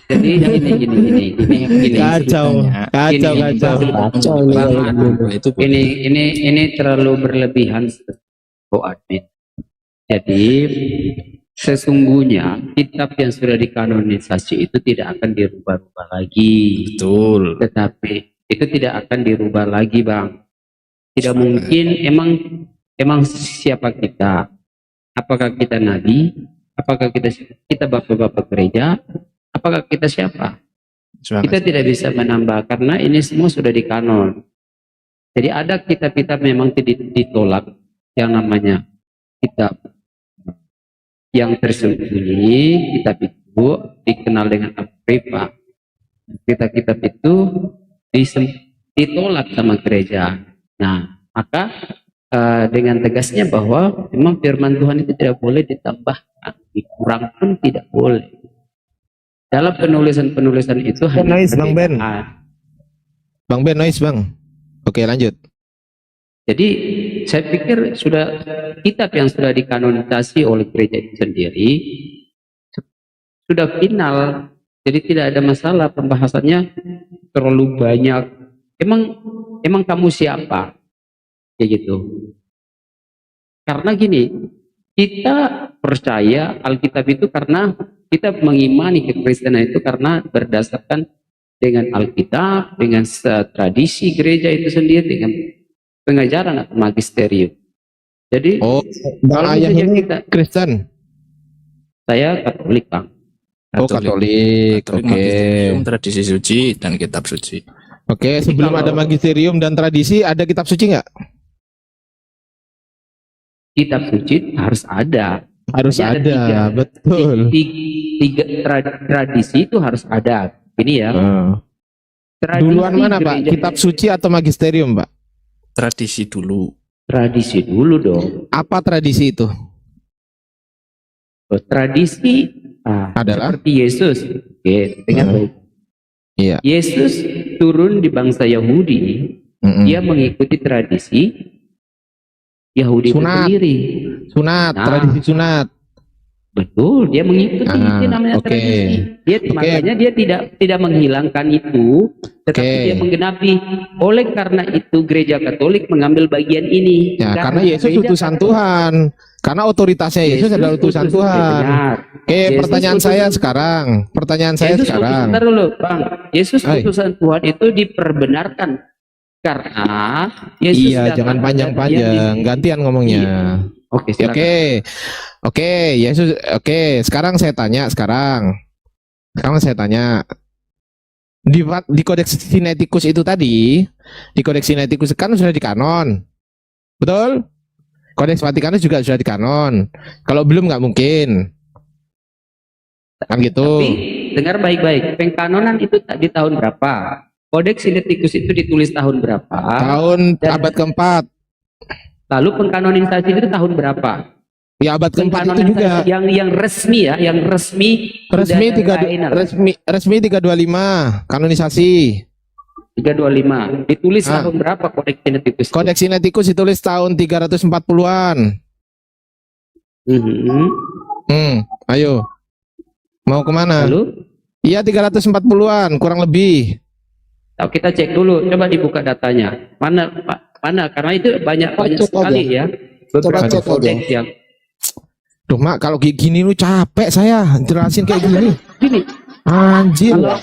Jadi gini. Kacau. Itu Ini terlalu berlebihan, Bro Admin. Jadi sesungguhnya kitab yang sudah dikanonisasi itu tidak akan dirubah-rubah lagi. betul. Tetapi itu tidak akan dirubah lagi, Bang. Tidak mungkin. Emang siapa kita? Apakah kita nabi? Apakah kita bapak-bapak gereja? Apakah kita siapa? Kita tidak bisa menambah karena ini semua sudah dikanon. Jadi ada kitab-kitab memang ditolak yang namanya kitab yang tersembunyi. Kitab itu dikenal dengan apokrifa. Kitab-kitab itu ditolak sama gereja. Nah, maka dengan tegasnya bahwa memang firman Tuhan itu tidak boleh ditambahkan, dikurang pun tidak boleh. Dalam penulisan itu hanya Nice, Bang Ben. perbedaan. Bang Ben, noise, Bang. Oke, lanjut. Jadi saya pikir kitab yang sudah dikanonisasi oleh gereja itu sendiri sudah final. Jadi tidak ada masalah, pembahasannya terlalu banyak. Emang kamu siapa? Kayak gitu. Karena gini, kita percaya Alkitab itu karena kita mengimani kekristenan itu karena berdasarkan dengan Alkitab, dengan tradisi gereja itu sendiri, dengan pengajaran atau magisterium. Jadi Oh, Bang kalau Ayah misalnya ini kita, Kristen. saya Katolik, Bang. Oh, Katolik. Oke. Magisterium, tradisi suci dan kitab suci. Oke, sebelum kalau- ada magisterium dan tradisi, ada kitab suci nggak? Kitab suci harus ada. Harus Jadi ada, tiga. betul. Tiga tradisi itu harus ada. Ini ya. Tradisi Duluan mana, Pak? gereja- Kitab suci atau magisterium, Pak? Tradisi dulu. Tradisi dulu dong. Apa tradisi itu? Tradisi Adalah? seperti Yesus. Oke, dengar baik. Iya. Yesus turun di bangsa Yahudi. Mm-mm. Dia mengikuti tradisi Yahudi itu Sunat. sendiri. Sunat, Nah. tradisi sunat. Betul, dia mengikuti itu namanya oke. tradisi. Dia Oke. makanya dia tidak menghilangkan itu, tetapi Oke. dia menggenapi. Oleh karena itu gereja Katolik mengambil bagian ini. Ya, karena Yesus gereja utusan Katolik- Tuhan. Karena otoritasnya Yesus adalah utusan Tuhan. Benar. Oke, Yesus pertanyaan saya utusan- sekarang. Pertanyaan saya Yesus sekarang. Bentar dulu, Bang. Yesus Hai. utusan Tuhan itu diperbenarkan karena Yesus Iya, datang jangan pada panjang-panjang. dia di- Gantian ngomongnya. Oke, silakan. Oke, Yesus. Oke, sekarang saya tanya. Sekarang saya tanya. Di Kodeks Sinaiticus itu tadi, di Kodeks Sinaiticus kan sudah di kanon, betul? Kodeks Vatikanus juga sudah di kanon. Kalau belum nggak mungkin, kan gitu. Tapi dengar baik-baik, pengkanonan itu di tahun berapa? Kodeks Sinaiticus itu ditulis tahun berapa? Tahun abad keempat, Lalu pengkanonisasi itu tahun berapa? ya abad keempat itu juga. yang resmi ya, yang resmi Resmi sudah lain, resmi 325 kanonisasi. 325. Ditulis Ah. tahun berapa Kodeks Sinaiticus? Kodeks Sinaiticus ditulis tahun 340-an. Ayo. Mau kemana? Lalu Iya 340-an kurang lebih. kita cek dulu, coba dibuka datanya. Mana Pak? Mana? Karena itu banyak Cek sekali aja. ya. Coba Beberapa cek aja. kodeks yang Duh mak, kalau kayak gini lu capek saya jelasin kayak gini. gini. Anjir. Kalau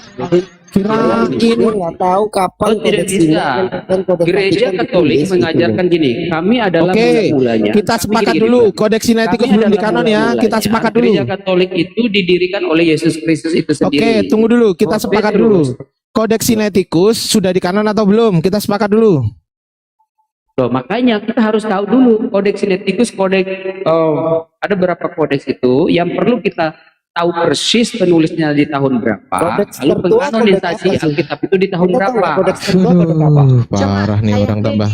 Kirain. Dia nggak tahu kapan Oh, tidak kodeks bisa. ini dan kodeks Gereja Vatikan Katolik ditulis, mengajarkan gini, kami adalah Oke, mula-mulanya. kita sepakat Gini, dulu. Pak. Kodeks Sinaiticus Kami belum di adalah kanon ya. mula-mulanya. Kita sepakat dulu. Gereja Katolik itu didirikan oleh Yesus Kristus itu sendiri. Oke, tunggu dulu. Kita Oh, sepakat Petrus. dulu. Kodeks Sinaiticus sudah di kanon atau belum? Kita sepakat dulu. Loh, makanya kita harus tahu dulu Kodeks Sinaiticus, ada berapa kodeks itu yang perlu kita tahu persis penulisnya di tahun berapa. Kodeks Lalu tertua pengkanonisasi kodeks apa sih? Alkitab itu di tahun Kita tahu berapa. nggak kodeks tertua kodeks apa? Parah nih orang tambah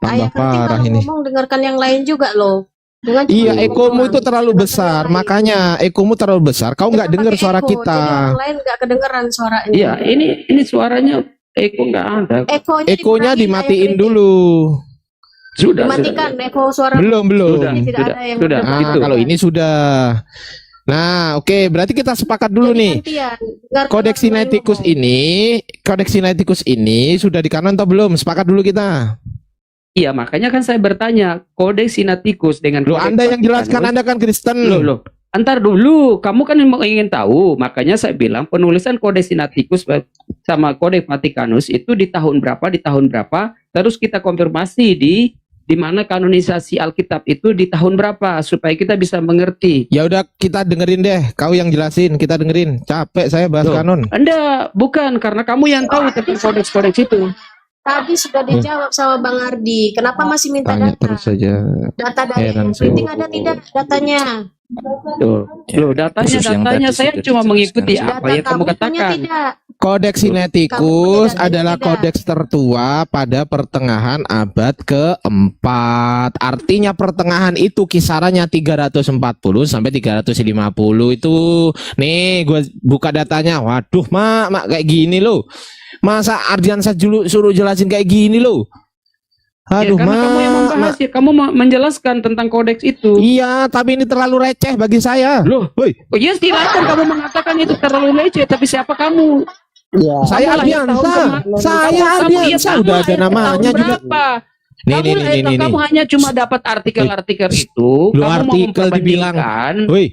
parah ini. Ngomong dengarkan yang lain juga loh. Dengan Iya, cuma ekomu ngomong itu terlalu dengarkan besar. yang lain. Makanya ekomu terlalu besar. Kau nggak Kita dengar pakai suara eko, kita. Jadi orang lain nggak kedengeran suaranya. Iya, ini suaranya Eko nggak ada. Ekonya dimatiin dulu. Sudah. Dimatikan eko suara. Belum. Sudah. Ini tidak ada yang Sudah. Ah, Itu. kalau ini sudah. Nah, oke, berarti kita sepakat dulu nih. Kodeks Sinaiticus ini sudah di kanon atau belum? Sepakat dulu kita. Iya, makanya kan saya bertanya, Kodeks Sinaiticus dengan Loh, Kodeks Anda yang jelaskan, Vatikanus- Anda kan Kristen. Loh. Antar dulu, kamu kan ingin tahu, makanya saya bilang penulisan Kodeks Sinaiticus sama Kodeks Vatikanus itu di tahun berapa, terus kita konfirmasi di mana kanonisasi Alkitab itu di tahun berapa supaya kita bisa mengerti. Ya udah, kita dengerin deh. Kau yang jelasin, kita dengerin. Capek saya bahas Loh. kanon. Anda bukan karena kamu yang tahu tentang kodeks-kodeks itu. Tadi sudah dijawab sama Bang Ardi. Kenapa masih minta Tanya data? terus saja. Data dari Heran saya. printing ada tidak datanya? Loh, Khusus yang datanya tadi saya sudah cuma dijelaskan. mengikuti Data apa yang kamu punya katakan. tidak? Kodeks Kamu Sinaiticus punya adalah tidak? kodeks tertua pada pertengahan abad keempat. Artinya pertengahan itu kisarannya 340 sampai 350 itu. Nih, gue buka datanya. Waduh, mak kayak gini loh. Masa Ardiansa dulu suruh jelasin kayak gini loh. Aduh, Ya, karena kamu yang membahas ya, kamu menjelaskan tentang kodeks itu. Iya, tapi ini terlalu receh bagi saya. Loh, Woi, oh iya silakan kamu mengatakan itu terlalu leceh, tapi siapa kamu? Ya. saya Kamu lahir tahun Ardiansa. berapa? Saya Kamu- Ardiansa iya, kamu udah ada lahir namanya tahun juga. berapa? Nih, Kamu hanya cuma dapat artikel-artikel itu. Lu Kamu mau artikel dibilang. memperbandingkan. Woi,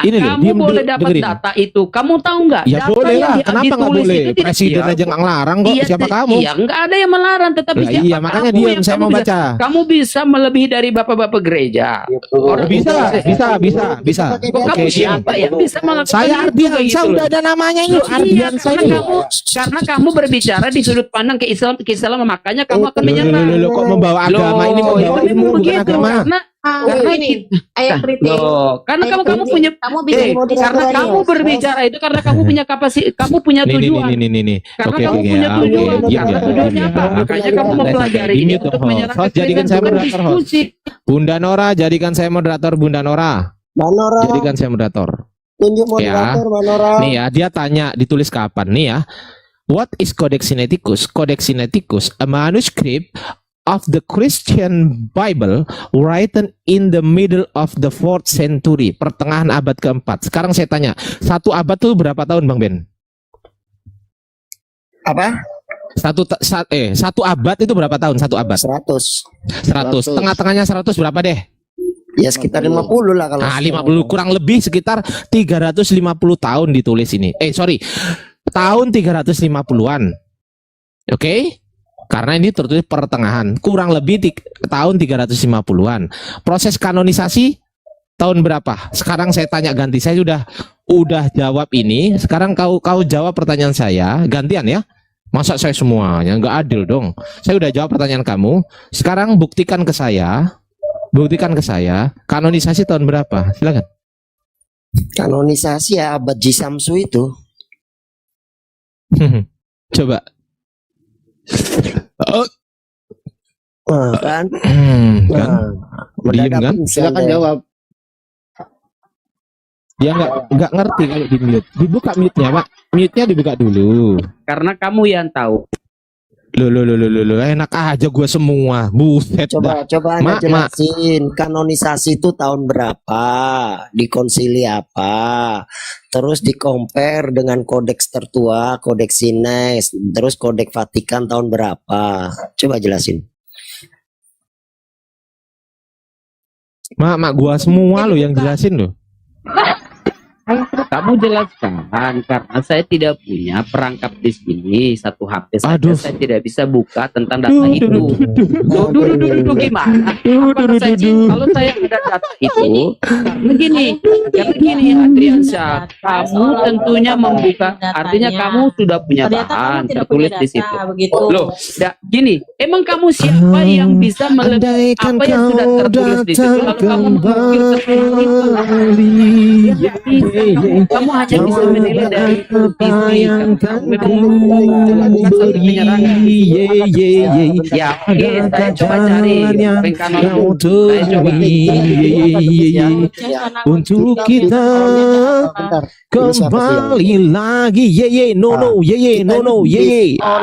ini loh, Kamu diam dulu, boleh dapat dengerin. data itu. Kamu tahu nggak? Ya Data boleh yang lah, kenapa nggak ditulis boleh? itu tidak- Presiden Iya, aja nggak ngelarang kok, siapa kamu? Iya, nggak ada yang melarang, tetapi Lah siapa iya, makanya kamu diam, yang saya kamu mau bisa- baca. Kamu bisa melebihi dari bapak-bapak gereja. Orang Bisa. Kok kamu Oke, siapa yang bisa melakukan saya itu, Ardiansa gitu loh? udah ada namanya ini, Loh, iya, Ardiansa karena ini. kamu berbicara di sudut pandang keislaman, makanya kamu akan menyerang. Loh, kok membawa agama ini, Loh, membawa itu ilmu memang bukan begitu, agama. karena ini ayat kritik. Loh, karena Ayat kamu kritik. punya Kamu bisa karena kamu berbicara itu karena kamu punya kapasitas, kamu punya tujuan. Nih. Karena Oke, kamu oke, punya oke, tujuan. diam Karena ya, tujuannya diam apa? ya. Makanya kamu mempelajari Di ini mute, untuk host. menyerang Host, jadikan saya bukan moderator, host. diskusi. Bunda Nora, jadikan saya moderator, Bunda Nora. Manora, Jadikan saya moderator. tunjuk moderator Manora. Nih ya, dia tanya ditulis kapan nih ya. What is Codex Sinaiticus? Codex Sinaiticus, a manuscript of the Christian Bible written in the middle of the 4th century, pertengahan abad keempat. Sekarang saya tanya, satu abad tuh berapa tahun Bang Ben? Apa? Satu abad itu berapa tahun? Satu abad 100. 100. Tengah-tengahnya 100 berapa deh? Ya sekitar 50 lah kalau. Nah, 50 kurang lebih sekitar 350 tahun ditulis ini. Tahun 350-an. Oke? Karena ini tertulis pertengahan. Kurang lebih tahun 350-an. Proses kanonisasi tahun berapa? Sekarang saya tanya ganti. Saya udah jawab ini. Sekarang kau jawab pertanyaan saya. Gantian ya. Masa saya semuanya? Nggak adil dong. Saya udah jawab pertanyaan kamu. Sekarang buktikan ke saya. Kanonisasi tahun berapa? Silakan. Kanonisasi ya abad Jisamsu itu. Coba. Oh, Kan? kan? Diem kan? Silakan jawab. Dia nggak ngerti kalau di mute. Dibuka mute-nya, Pak. Mute-nya dibuka dulu. Karena kamu yang tahu. Loh, enak aja gua semua. Buset dah. Coba Anda jelasin kanonisasi itu tahun berapa, di konsili apa, terus di compare dengan kodeks tertua, kodeks Sinai, terus kodeks Vatikan tahun berapa. Coba jelasin. Mak gua semua lo yang jelasin lo. Kamu jelaskan karena saya tidak punya perangkap di sini, satu HP saja. Aduh. Saya tidak bisa buka tentang data itu. Dulu gimana? Kalau saya ada data itu, begini Adriansyah, kamu tentunya membuka, artinya kamu sudah punya bahan tertulis di situ. Loh, gini, emang kamu siapa yang bisa melihat apa yang sudah tertulis di situ? Lalu kamu memikir seperti itu. Kamu hanya bisa menilai dari TV. Ya, oke, saya coba cari pengkanon. Saya coba untuk kita kembali lagi. No, On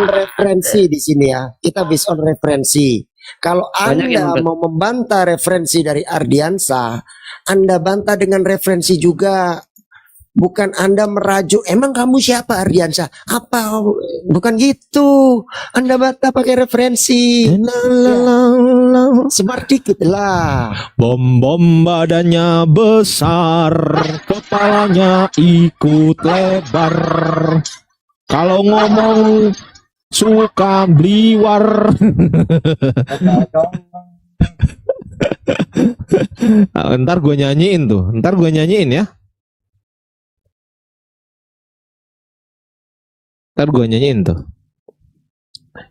referensi di sini ya. Kita based on referensi. Kalau Anda mau membantah referensi dari Ardiansa, Anda bantah dengan referensi juga. Bukan Anda merajuk, emang kamu siapa Ardiansa? Apa? Bukan gitu. Anda bantah pakai referensi. Smart dikit lah. Bom badannya besar, kepalanya ikut lebar. Kalau ngomong suka bliwar. Ntar gue nyanyiin ya. Tuh.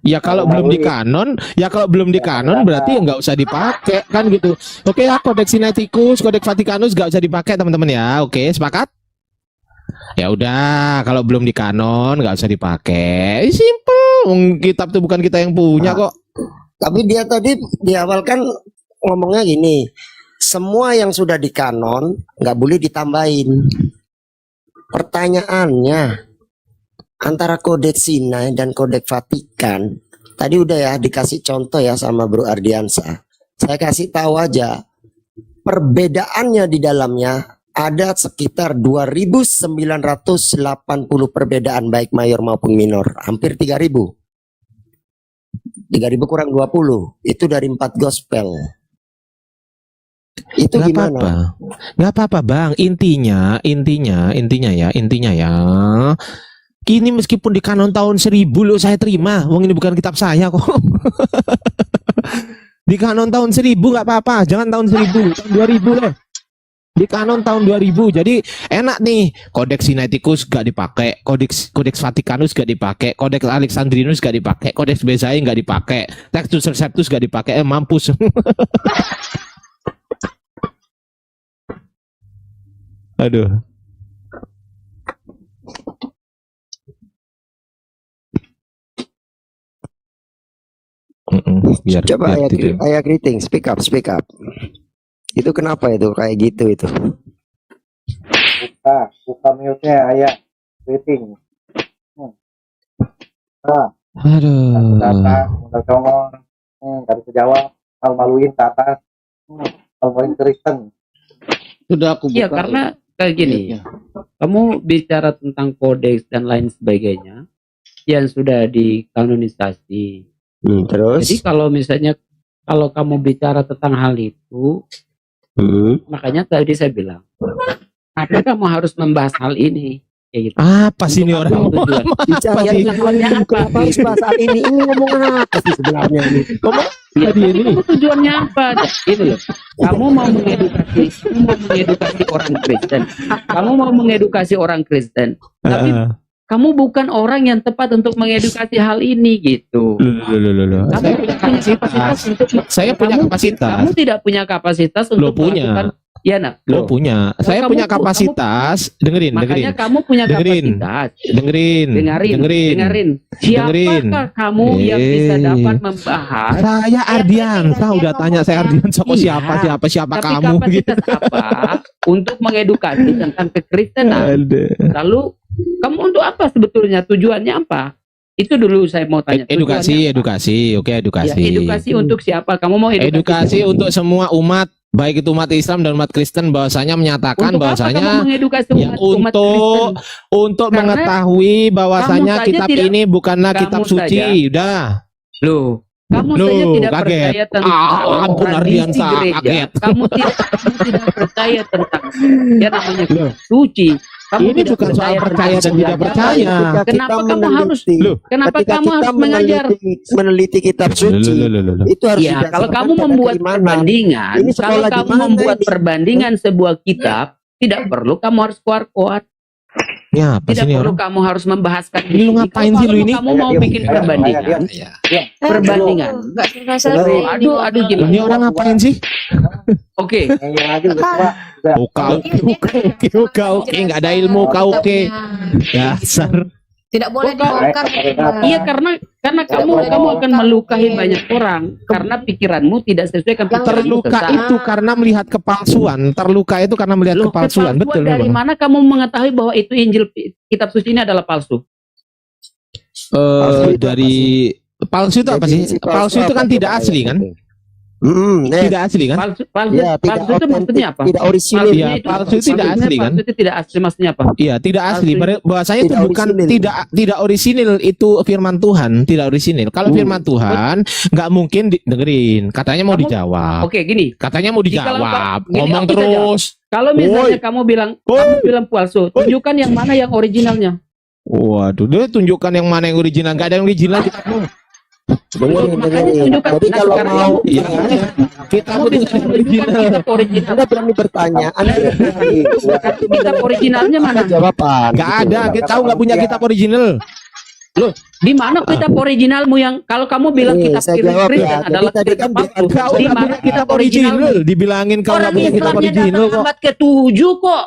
Ya kalau belum di kanon berarti ya nggak usah dipakai kan gitu. Oke ya, kodeks Sinaiticus, kodeks Vatikanus nggak usah dipakai teman-teman ya. Oke, sepakat? Ya udah, kalau belum di kanon nggak usah dipakai. Simple. Kitab tuh bukan kita yang punya kok. Tapi dia tadi di awal kan ngomongnya gini, semua yang sudah di kanon nggak boleh ditambahin. Pertanyaannya, antara kodeks Sinai dan kodeks Vatikan tadi udah ya dikasih contoh ya sama Bro Ardiansa. Saya kasih tahu aja perbedaannya di dalamnya ada sekitar 2.980 perbedaan baik mayor maupun minor, hampir 3.000 kurang 20 itu dari 4 gospel. Itu gimana? Nggak apa-apa Bang, intinya ya. Ini meskipun di kanon tahun 1000 lo saya terima. Wong ini bukan kitab saya kok. Di kanon tahun 1000 nggak apa-apa. Jangan tahun 1000, tahun 2000 deh. Di kanon tahun 2000. Jadi enak nih. Kodeks Sinaiticus gak dipakai, kodeks Vatikanus gak dipakai, kodeks Alexandrinus gak dipakai, kodeks Bezae gak dipakai, Textus Receptus gak dipakai. Mampus. Aduh. Coba ayah greeting, speak up. Itu kenapa itu kayak gitu itu? Buka mute-nya ayah greeting. Aduh. Datang, udah congol. Dari ke Jawa, malu-maluin ke atas, malu-maluin Kristen. Sudah aku buka. Iya, karena kayak gini, kamu bicara tentang kodeks dan lain sebagainya yang sudah dikanonisasi. Terus? Jadi kalau misalnya kalau kamu bicara tentang hal itu, makanya tadi saya bilang, kenapa kamu harus membahas hal ini? Kayak gitu. Apa sih ini orang? Tujuan. Bicara Apa sih? tujuannya apa? Kenapa harus bahas hal ini? Ini ngomong apa sih sebenarnya ini? Ya, tapi kamu tujuannya apa? Ini loh. Kamu mau mengedukasi orang Kristen. Kamu mau mengedukasi orang Kristen. Tapi kamu bukan orang yang tepat untuk mengedukasi hal ini gitu. Loh. Kamu punya kapasitas untuk Saya punya kapasitas. Kamu tidak punya kapasitas Lo untuk punya. melakukan. Ya nak. Lo punya. Saya kamu- punya kapasitas. Dengerin. Makanya kamu punya Dengerin. kapasitas. Dengerin. Dengerin. Siapakah kamu yang bisa dapat membahas? Saya Ardiansa udah tanya saya Ardiansa kok Iya. siapa Tapi kamu gitu. kapasitas apa untuk mengedukasi tentang kekristenan? Lalu kamu untuk apa sebetulnya? Tujuannya apa? Itu dulu saya mau tanya. Tujuannya apa? Oke, Ya, edukasi. edukasi untuk siapa? Kamu mau Edukasi untuk semua umat, baik itu umat Islam dan umat Kristen, bahwasanya menyatakan Untuk apa kamu bahwasanya mengedukasi ya, umat Kristen? untuk Karena mengetahui bahwasanya kamu saja kitab tidak- ini bukanlah kamu kitab saja- suci. Udah. Loh, kamu Loh, saja tidak kaget. percaya tentang Ampun, tradisi Ardiansa, gereja. kaget. Kamu tidak percaya tentang ya namanya Loh. suci. Kamu Ini tidak bukan soal percaya dan tentang tidak sejarah. percaya. Ketika Kenapa kita kamu harus- meneliti, Loh, Kenapa ketika kamu kita harus mengajar? meneliti kitab suci, itu harus Ya, kalau didasarkan kamu pada membuat keimanan. perbandingan, Ini kalau sekolah di kamu mana membuat ini? perbandingan sebuah kitab, tidak perlu kamu harus kuat-kuat. Ya, apa sih Tidak ini perlu orang? kamu harus membahaskan Ini lu ngapain sih lu ini? Kamu mau bikin Ayo, perbandingan. Perbandingan. Nggak selesai. Aduh Ini gimana? orang ngapain sih? Oke. Yang lagi udah tua. Oke, nggak ada ilmu oke. Dasar. Tidak boleh Bukan. dibongkar. Iya, karena kamu akan melukai banyak orang karena pikiranmu tidak sesuai dengan pikiranmu Terluka sesat. itu karena melihat kepalsuan. Terluka itu karena melihat Loh, kepalsuan. Betul. dari Bang. mana kamu mengetahui bahwa itu Injil kitab suci ini adalah palsu? Dari palsu itu apa sih? Definisi Palsu itu kan apa tidak coba asli ya? kan? Yes. Tidak asli kan? Palsu Ya, tidak palsu itu otentik, maksudnya apa? tidak orisinil. Iya, palsu itu tidak asli kan? Palsu itu tidak asli maksudnya apa? Iya, tidak asli. Palsu. Bahwasanya itu Tidak bukan orisinil. tidak orisinil, itu firman Tuhan, tidak orisinil. Kalau firman Tuhan nggak mungkin dengerin. Katanya mau Kamu- dijawab. Oke, gini. Katanya mau Jikalau dijawab. Gini, Ngomong aku bisa terus. Kalau misalnya kamu bilang palsu, tunjukkan yang mana yang originalnya. Waduh, dia tunjukkan yang mana yang original. Nggak ada yang original. Dengerin. Jadi kalau mau, Iya, kita mau Tunjukkan original. kitab original. Anda berani bertanya, Anda berani. Kitab originalnya mana? Jawaban. Nggak ada. Kita tahu nggak punya kitab original. Di mana kitab originalmu yang kalau kamu bilang Nih, kitab saya jawab Kristen ya. Jadi adalah tadi kitab kan palsu? Kau Di nggak mana punya kitab original. Dibilangin kau nggak Orang punya kitab Islamnya original datang kok. abad ke-7 kok.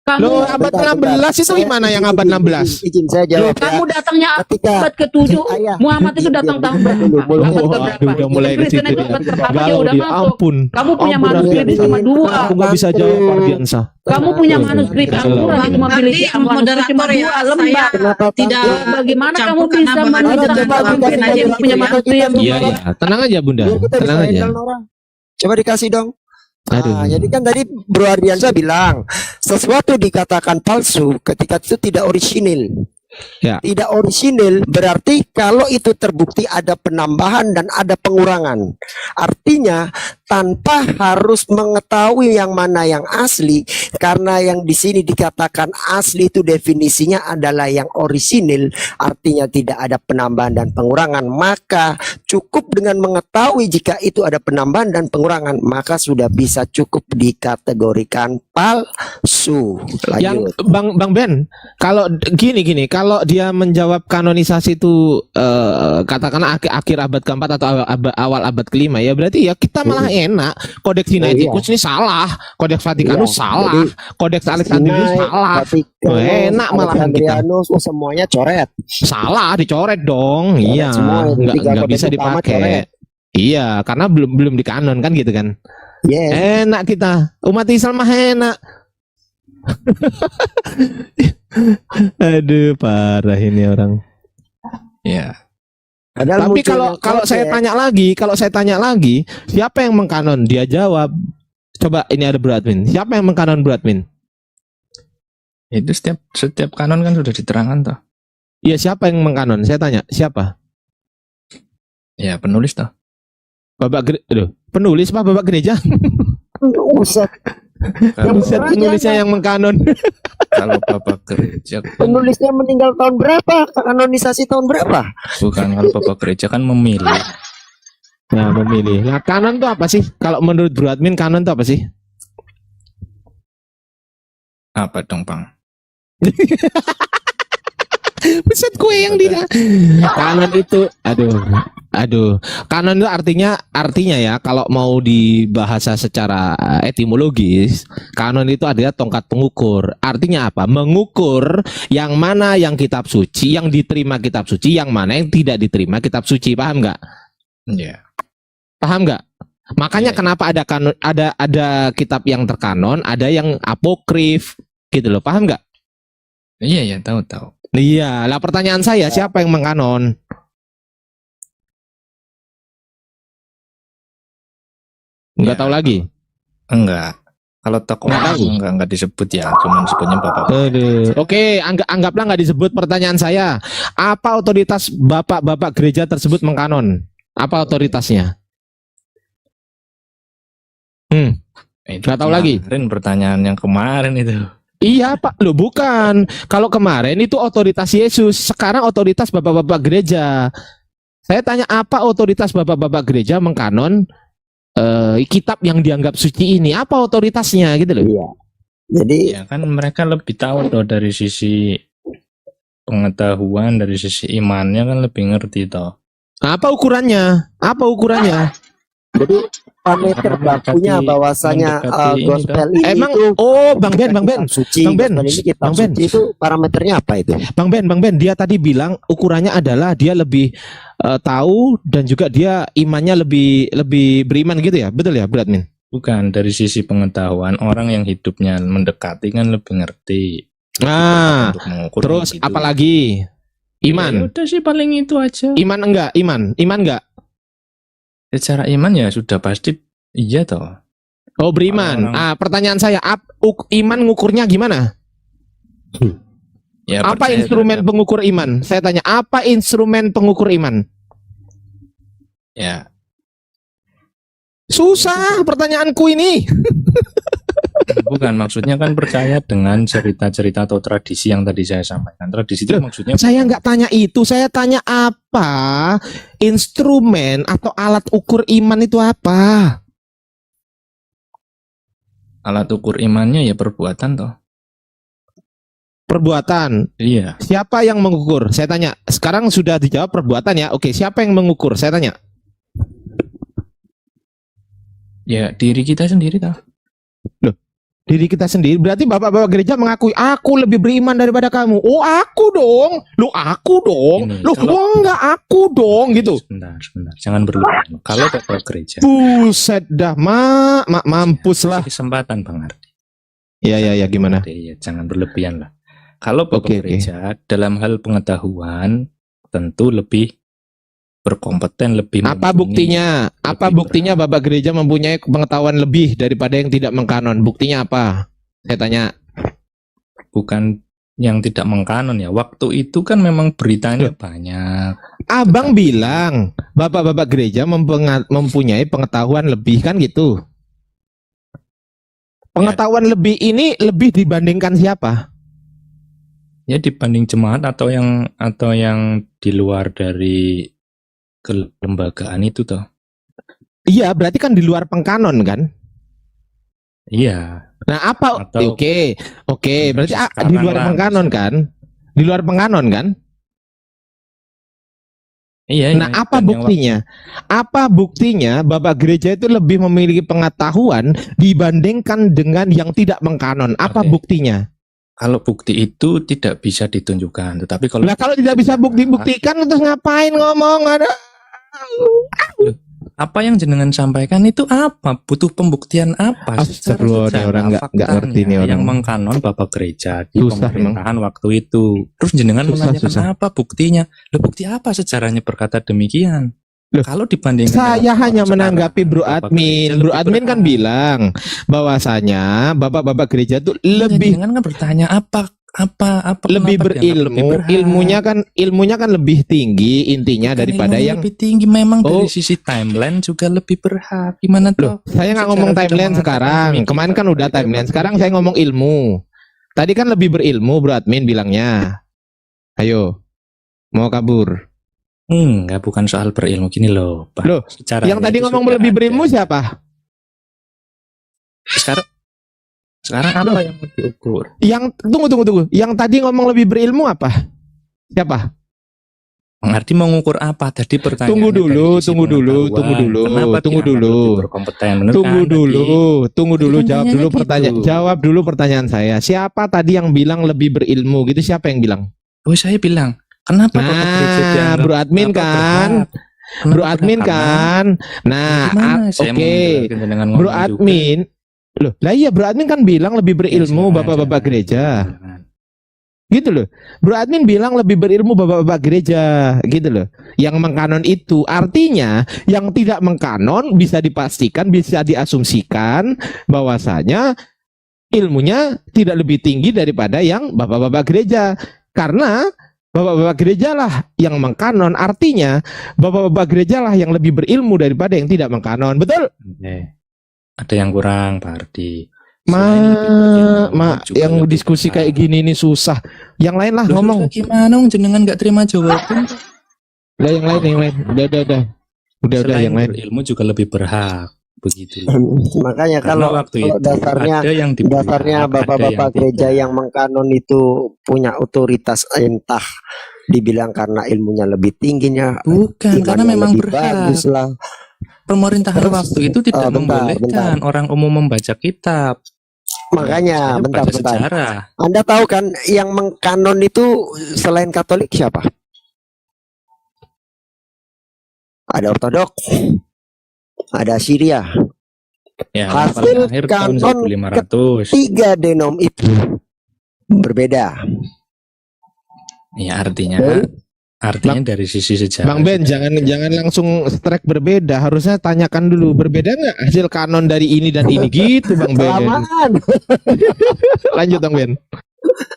Kamu Loh, abad Bentar, 16 itu Saya- gimana yang abad 16? Izin saya Loh, jawab ya. kamu datangnya Ketika abad ke-7. Ayah, Muhammad itu datang tahun berapa? dulu, Abad Oh, keberapa? aduh, udah mulai ke Kristen situ itu dia. abad pertama dia Galau udah dia, masuk. ampun. Kamu punya Ampun, manuskrip Ardiansa. cuma 2. Aku nggak bisa jawab Ardiansa. Kamu punya manuskrip Galau. Al-Quran itu memiliki Nanti manuskrip moderator cuma ya, 2 lembar. kenapa tidak Bagaimana kamu campur bisa karena bahan menunjukkan kita coba mampir dikasih aja aja gitu punya ya. manuskrip yang Iya, iya. Tenang aja, Bunda. Biar kita Tenang bisa aja. handle orang. Coba dikasih dong. Aduh. Nah, jadi kan tadi Bro Ardiansa bilang sesuatu dikatakan palsu ketika itu tidak orisinil. Ya. Tidak orisinil berarti kalau itu terbukti ada penambahan dan ada pengurangan. Artinya tanpa harus mengetahui yang mana yang asli, karena yang di sini dikatakan asli itu definisinya adalah yang orisinil, artinya tidak ada penambahan dan pengurangan, maka cukup dengan mengetahui jika itu ada penambahan dan pengurangan, maka sudah bisa cukup dikategorikan palsu. Yang Lanjut. Bang Ben, kalau gini, kalau dia menjawab kanonisasi itu katakanlah akhir abad keempat atau awal abad kelima, ya berarti ya kita malah enak. Kodeks Sinaiticus ini salah, Kodeks Vatikanus Iya, salah, jadi Kodeks Alexandrinus Sinai, salah. Vatikanus, Enak malahan kita. Alexandrianus, semuanya coret. Salah, dicoret dong. Coret Iya, semua, itu tiga nggak kodeks bisa utama dipakai. coret. Iya, karena belum dikanon kan gitu kan. Yes. Enak kita, umat Islam mah enak. Aduh, parah ini orang. Ya. Padahal Tapi munculnya kalau kode. saya tanya lagi, siapa yang mengkanon? Dia jawab. Coba ini ada Bro Admin. Siapa yang mengkanon Bro Admin? Itu setiap kanon kan sudah diterangkan toh. Iya, siapa yang mengkanon? Saya tanya, siapa? Ya penulis toh. Penulis apa Bapak gereja? Buset, Kalau, Buset, penulisnya yang mengkanon. kalau Bapak gereja kan, penulisnya meninggal tahun berapa? Kanonisasi tahun berapa? bukan, kalau Bapak gereja kan memilih. Nah, memilih. Nah, kanon itu apa sih? Kalau menurut Bro Admin, kanon itu apa sih? Apa dong, Bang? Buset, gue yang dia. Kanon itu, aduh. Kanon itu artinya ya, kalau mau dibahasa secara etimologis, kanon itu adalah tongkat pengukur. Artinya apa? Mengukur yang mana yang kitab suci, yang diterima kitab suci, yang mana yang tidak diterima kitab suci. Paham nggak? Iya. Paham nggak? Makanya Iya. kenapa ada kanon, ada kitab yang terkanon, ada yang apokrif, gitu loh. Paham nggak? Iya, tahu. Iya, lah pertanyaan saya, siapa yang mengkanon? Nggak Ya, tahu lagi. Enggak. Kalau tokoh Nggak tahu. enggak disebut ya, cuma disebutnya Bapak. Aduh. Oke, anggaplah nggak disebut pertanyaan saya. Apa otoritas bapak-bapak gereja tersebut mengkanon? Apa otoritasnya? Itu Nggak tahu lagi. kemarin pertanyaan yang kemarin itu. Iya Pak, loh bukan. Kalau kemarin itu otoritas Yesus, sekarang otoritas bapak-bapak gereja. Saya tanya apa otoritas bapak-bapak gereja mengkanon kitab yang dianggap suci ini? Apa otoritasnya gitu loh? Iya. Jadi Ya kan mereka lebih tahu toh dari sisi pengetahuan, dari sisi imannya kan lebih ngerti toh. Apa ukurannya? jadi parameter bakunya bahwasanya mendekati ini gospel ini Emang itu Bang Ben, kitab suci, Bang Ben, gospel ini kitab Bang Ben. suci itu parameternya apa itu? Bang Ben, dia tadi bilang ukurannya adalah dia lebih tahu dan juga dia imannya lebih beriman gitu ya, betul ya, Bro Admin? Bukan, dari sisi pengetahuan orang yang hidupnya mendekati kan lebih ngerti. Nah, Untuk mengukur terus gitu. apalagi Ya iman, udah sih paling itu aja. iman enggak? Secara iman ya sudah pasti iya toh. Oh beriman. Orang- Pertanyaan saya, iman ngukurnya gimana? Ya, Apa percaya instrumen terhadap- pengukur iman? Saya tanya, apa instrumen pengukur iman? Ya, Susah pertanyaanku ini. bukan, maksudnya kan percaya dengan cerita-cerita atau tradisi yang tadi saya sampaikan. Tradisi itu Loh, maksudnya Saya nggak tanya itu, saya tanya apa instrumen atau alat ukur iman itu apa? alat ukur imannya ya perbuatan toh. Perbuatan. Iya, Siapa yang mengukur? Saya tanya. Sekarang sudah dijawab perbuatan ya. Oke, siapa yang mengukur? Saya tanya. ya diri kita sendiri toh. Diri kita sendiri. Berarti bapak-bapak gereja mengakui aku lebih beriman daripada kamu. Oh, aku dong. Loh, aku dong. Ini, Loh, kalau- enggak aku dong gitu. Sebentar. Jangan berlebihan. Kalau bapak gereja, Buset dah, mampus lah. kesempatan Bang Ardi. Ya, gimana? Ya, jangan berlebihan lah. Kalau bapak Oke. gereja dalam hal pengetahuan tentu lebih berkompeten, lebih Apa mumpuni. buktinya? Apa Lebih buktinya bapak gereja mempunyai pengetahuan lebih daripada yang tidak mengkanon? Buktinya apa? Saya tanya. Bukan yang tidak mengkanon ya. Waktu itu kan memang beritanya banyak. Abang bilang bapak-bapak gereja mempunyai pengetahuan lebih kan gitu. Pengetahuan lebih ini lebih dibandingkan siapa? Ya dibanding jemaat atau yang di luar dari kelembagaan itu toh. Iya, berarti kan di luar pengkanon kan? Iya. Nah, apa? Atau- Oke, berarti Sekarang di luar lah, pengkanon kan? Di luar pengkanon kan? Iya. Nah, apa buktinya? Apa buktinya Bapak gereja itu lebih memiliki pengetahuan dibandingkan dengan yang tidak mengkanon? Apa Oke. buktinya? Kalau bukti itu tidak bisa ditunjukkan, tetapi kalau Nah, kalau tidak bisa buktikan terus ngapain ngomong? Ada apa yang jenengan sampaikan itu apa? Butuh pembuktian apa? Astagfirullah, Secara orang nggak ngerti nih orang. yang mengkanon Bapak Gereja di Susah, pemerintahan waktu itu. Terus jenengan Susah, menanyakan susah. apa buktinya? Loh, bukti apa sejarahnya berkata demikian? Loh, kalau dibandingkan Saya dengan hanya sekarang, menanggapi Bro Bapak Admin. Gereja Bro lebih Admin kan berhak. bilang bahwasanya bapak-bapak gereja tuh lebih Jenengan kan bertanya apa lebih kenapa dianggap berilmu, berhak? ilmunya kan lebih tinggi intinya Bukan daripada ilmunya yang lebih tinggi, memang Oh. dari sisi timeline juga lebih berhak. Gimana Loh, tuh? saya nggak Secara ngomong tidak timeline mengatakan sekarang. demikian. Kemarin kan udah timeline. Sekarang saya ngomong ilmu. Tadi kan lebih berilmu Bro Admin bilangnya. Ayo, mau kabur. Enggak, bukan soal berilmu gini loh, Pak. Loh, Secara Yang tadi ngomong lebih berilmu siapa? Sekarang apa yang mau diukur? Yang tunggu. Yang tadi ngomong lebih berilmu apa? Siapa? Bang Ardi mau ngukur apa? Tadi pertanyaannya Tunggu dulu, dari sisi tunggu dulu, pengetahuan. tunggu dulu, Kenapa tunggu dianggap dulu. lebih berkompeten? Bener Tunggu kan dulu, Tadi kan jawab tanyanya dulu gitu. jawab dulu pertanyaan saya. Siapa tadi yang bilang lebih berilmu gitu? Siapa yang bilang? Oh, saya bilang, kenapa Bapak Gereja Nah, dianggap Bro Admin apa kan, berhak? Kenapa Bro berhak? Admin Karena- kan. Nah, Gimana? Saya mau oke. menjelaskan dengan Bro ngomong juga. Admin, loh, lah iya Bro Admin kan bilang lebih Ya, berilmu silakan, bapak-bapak silakan. gereja. Silakan. Gitu loh. Bro Admin bilang lebih berilmu bapak-bapak gereja, gitu loh. Yang mengkanon itu artinya yang tidak mengkanon bisa dipastikan, bisa diasumsikan bahwasanya ilmunya tidak lebih tinggi daripada yang bapak-bapak gereja. Karena bapak-bapak gereja lah yang mengkanon, artinya bapak-bapak gereja lah yang lebih berilmu daripada yang tidak mengkanon. Betul? Oke. Ada yang kurang, Pak Ardi. Yang diskusi kayak gini ini susah. Yang lain lah ngomong. Gimana jenengan nggak terima jawaban? Lah yang lain. Udah Selain yang lain. berilmu juga lebih berhak. Begitu. Makanya Karena kalau waktu kalau itu dasarnya ada yang diberi dasarnya hak, ada bapak-bapak yang gereja tidak. yang mengkanon itu punya otoritas, entah dibilang karena ilmunya lebih tingginya, Bukan, karena imannya memang lebih berhak. bagus lah. Pemerintahan Terus, waktu itu tidak bentar. membolehkan orang umum membaca kitab. Makanya Saya baca bentar. sejarah. Anda tahu kan yang mengkanon itu selain Katolik siapa? Ada Ortodok, ada Syria. Ya, Hasil paling akhir tahun kanon 1500. Tiga denom itu berbeda. Ya, artinya dari sisi sejarah. Bang Ben, jangan langsung strike berbeda. Harusnya tanyakan dulu berbeda nggak hasil kanon dari ini dan ini gitu, Bang Ben. Kelamaan. Lanjut, Bang Ben.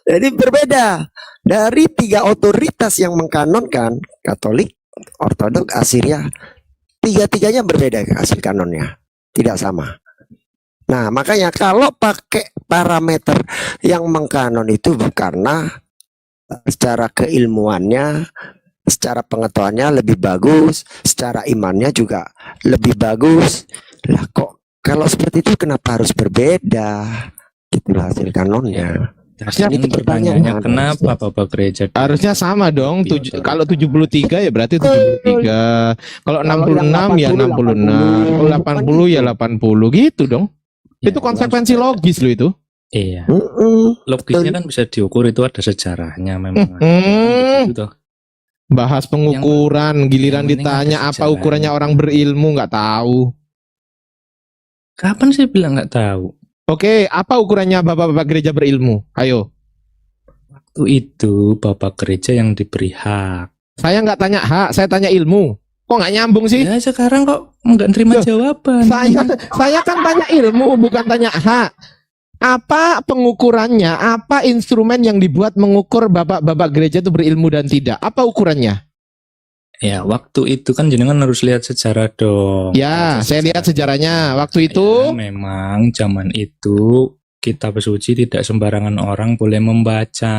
Jadi berbeda dari tiga otoritas yang mengkanonkan, Katolik, Ortodok, Assyria. Tiga-tiganya berbeda hasil kanonnya, tidak sama. Nah, makanya kalau pakai parameter yang mengkanon itu karena secara keilmuannya, secara pengetahuannya lebih bagus, secara imannya juga lebih bagus. Lah kok kalau seperti itu kenapa harus berbeda? Itulah hasil kanonnya. Harusnya Ini pertanyaannya pertanyaan. kenapa Bapak Gereja Harusnya sama dong. Iya, Kalau 73 ya berarti 73. Kalau 66 ya 66. Kalau 80 ya 80 gitu dong. Ya, Itu konsekuensi logis loh itu. Iya. Logisnya kan bisa diukur, itu ada sejarahnya memang. Begitu toh. Bahas pengukuran, giliran yang penting ditanya ada apa sejarahnya. ukurannya orang berilmu nggak tahu. Kapan saya bilang nggak tahu? Oke, apa ukurannya bapak-bapak gereja berilmu? Ayo. Waktu itu Bapak Gereja yang diberi hak. Saya nggak tanya hak, saya tanya ilmu. Kok nggak nyambung sih? Ya sekarang kok nggak terima Loh, jawaban. Saya kan tanya ilmu, bukan tanya hak. Apa pengukurannya? Apa instrumen yang dibuat mengukur bapak-bapak gereja itu berilmu dan tidak? Apa ukurannya? Ya waktu itu kan jenengan harus lihat sejarah dong. Ya, saya lihat sejarahnya. Waktu itu, Ya, memang zaman itu kitab suci tidak sembarangan orang boleh membaca.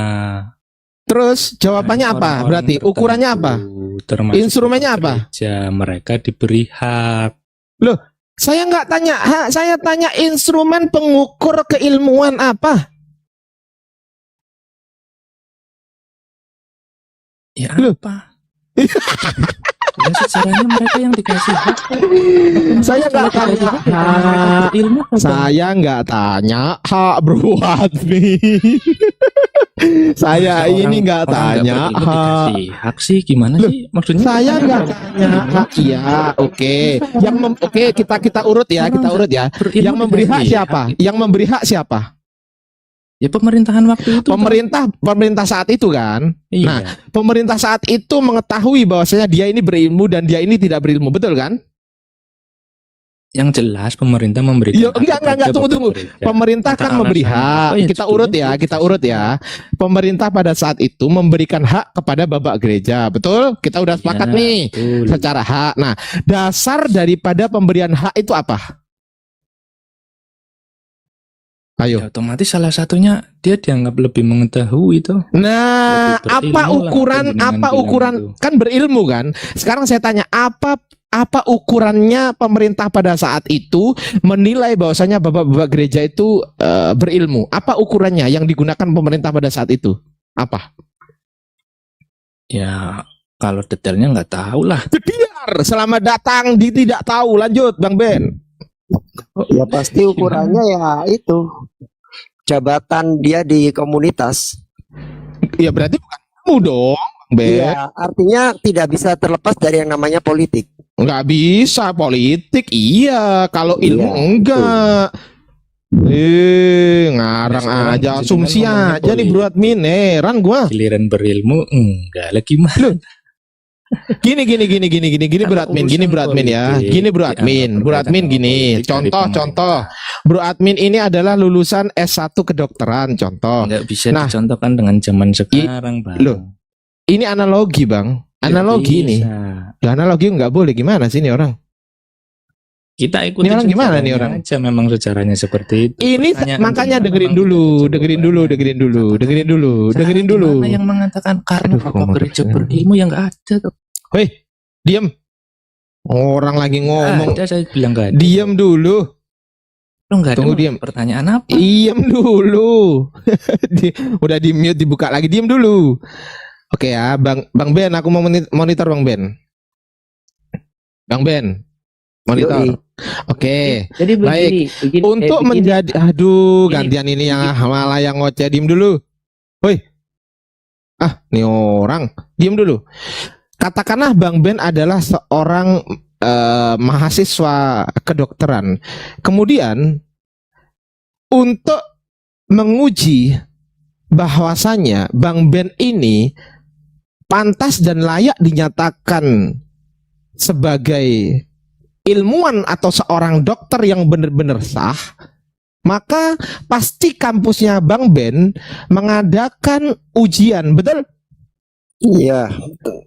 terus jawabannya apa? Orang-orang Berarti ukurannya apa? tertentu, termasuk Instrumennya Bapak apa? Gereja, mereka diberi hak. Loh, saya nggak tanya hak, saya tanya instrumen pengukur keilmuan apa? Ya Loh. apa? Ya sejarahnya mereka yang dikasih hak. Saya nggak tanya hak. Ilmu Saya nggak tanya hak, Bro Admin. Saya Masa ini nggak orang nggak tanya berilmu hak. dikasih hak sih, gimana Loh, sih maksudnya? Saya nggak tanya hak. Iya, oke. Oke, kita urut ya, kita urut ya. Berilmu Yang memberi hak dikasih siapa? Yang memberi hak siapa? Ya pemerintahan waktu itu. Pemerintah saat itu kan. Iya. Nah, pemerintah saat itu mengetahui bahwasanya dia ini berilmu dan dia ini tidak berilmu, betul kan? Yang jelas pemerintah memberikan. Ya, enggak, tunggu. Pemerintah kan memberi hak. Kita urut ya. Pemerintah pada saat itu memberikan hak kepada Bapak Gereja, betul? Kita udah sepakat nih betul. secara hak. Nah, dasar daripada pemberian hak itu apa? Ayo. Ya, otomatis salah satunya dia dianggap lebih mengetahui itu. Nah, Lebih apa berilmu lah, ukuran bilang itu. kan berilmu kan? Sekarang saya tanya apa ukurannya pemerintah pada saat itu menilai bahwasanya bapak-bapak gereja itu berilmu? Apa ukurannya yang digunakan pemerintah pada saat itu? Apa? Ya kalau detailnya nggak tahu lah. Biar selamat datang di tidak tahu. Lanjut, Bang Ben. Ya pasti ukurannya ya itu jabatan dia di komunitas. Ya berarti bukan ilmu dong, Bang Ben. Iya, artinya tidak bisa terlepas dari yang namanya politik. Nggak bisa politik, iya. Kalau ilmu Iya, enggak. Ngarang Sekarang aja, presiden asumsi kan ngomongnya aja nih Bro Admin. Heran gua. Giliran berilmu enggak lagi mah. Gini Bro Admin, urusan Bro Admin ya. politik, Gini Bro dianggap Admin, Bro Admin berkaitan gini. politik dari Contoh. Bro Admin ini adalah lulusan S1 kedokteran, contoh. Nggak bisa Nah, dicontohkan dengan zaman sekarang, Bang. loh, ini analogi, Bang. Nggak Analogi ini. bisa. Lah, analogi nggak boleh, gimana sih ini orang? Kita ikuti Ini orang gimana nih orang? aja, memang sejarahnya seperti itu. Ini Pertanyaan makanya gimana dengerin orang dulu, kita dengerin coba dulu. Mana yang mengatakan karena Aduh, Bapak ngomong gereja terus. berilmu yang nggak ada tuh. Hei, diam. Orang lagi ngomong. Ada, saya bilang nggak ada. Diam dulu. Lo nggak ada. Tunggu, mau diam. Pertanyaan apa? Diam dulu. Udah di mute, dibuka lagi. Diam dulu. Oke ya, Bang Ben, aku mau monitor Bang Ben. Bang Ben, monitor. Yoi. Oke. Jadi begini, Untuk begini. menjadi, gantian ini yang malah yang ngoceh. Diem dulu. Woi. Nih orang. Diem dulu. Katakanlah Bang Ben adalah seorang mahasiswa kedokteran. Kemudian untuk menguji bahwasannya Bang Ben ini pantas dan layak dinyatakan sebagai ilmuwan atau seorang dokter yang benar-benar sah, maka pasti kampusnya Bang Ben mengadakan ujian, betul? Iya,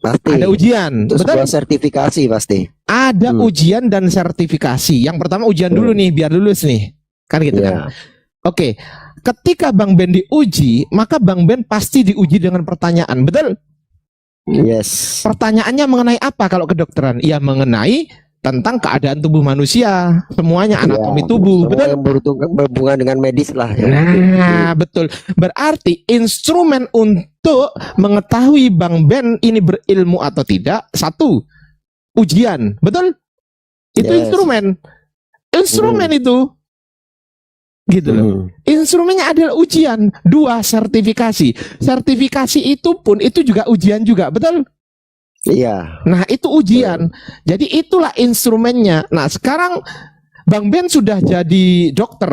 pasti. Ada ujian, Itu betul? sebuah sertifikasi pasti. Ada ujian dan sertifikasi. Yang pertama ujian dulu nih, biar lulus nih, kan gitu Iya. kan? Oke, ketika Bang Ben diuji, maka Bang Ben pasti diuji dengan pertanyaan, betul? Yes. Pertanyaannya mengenai apa kalau kedokteran? Ya mengenai tentang keadaan tubuh manusia, semuanya anatomi tubuh, Semua betul? yang berhubungan dengan medis lah. Ya. Nah, betul. Berarti instrumen untuk mengetahui Bang Ben ini berilmu atau tidak, satu, ujian, betul? Itu Yes. instrumen itu, gitu loh. Instrumennya adalah ujian. Dua, sertifikasi. Sertifikasi itu pun itu juga ujian juga, betul? Iya. Nah, itu ujian. Jadi itulah instrumennya. Nah, sekarang Bang Ben sudah jadi dokter,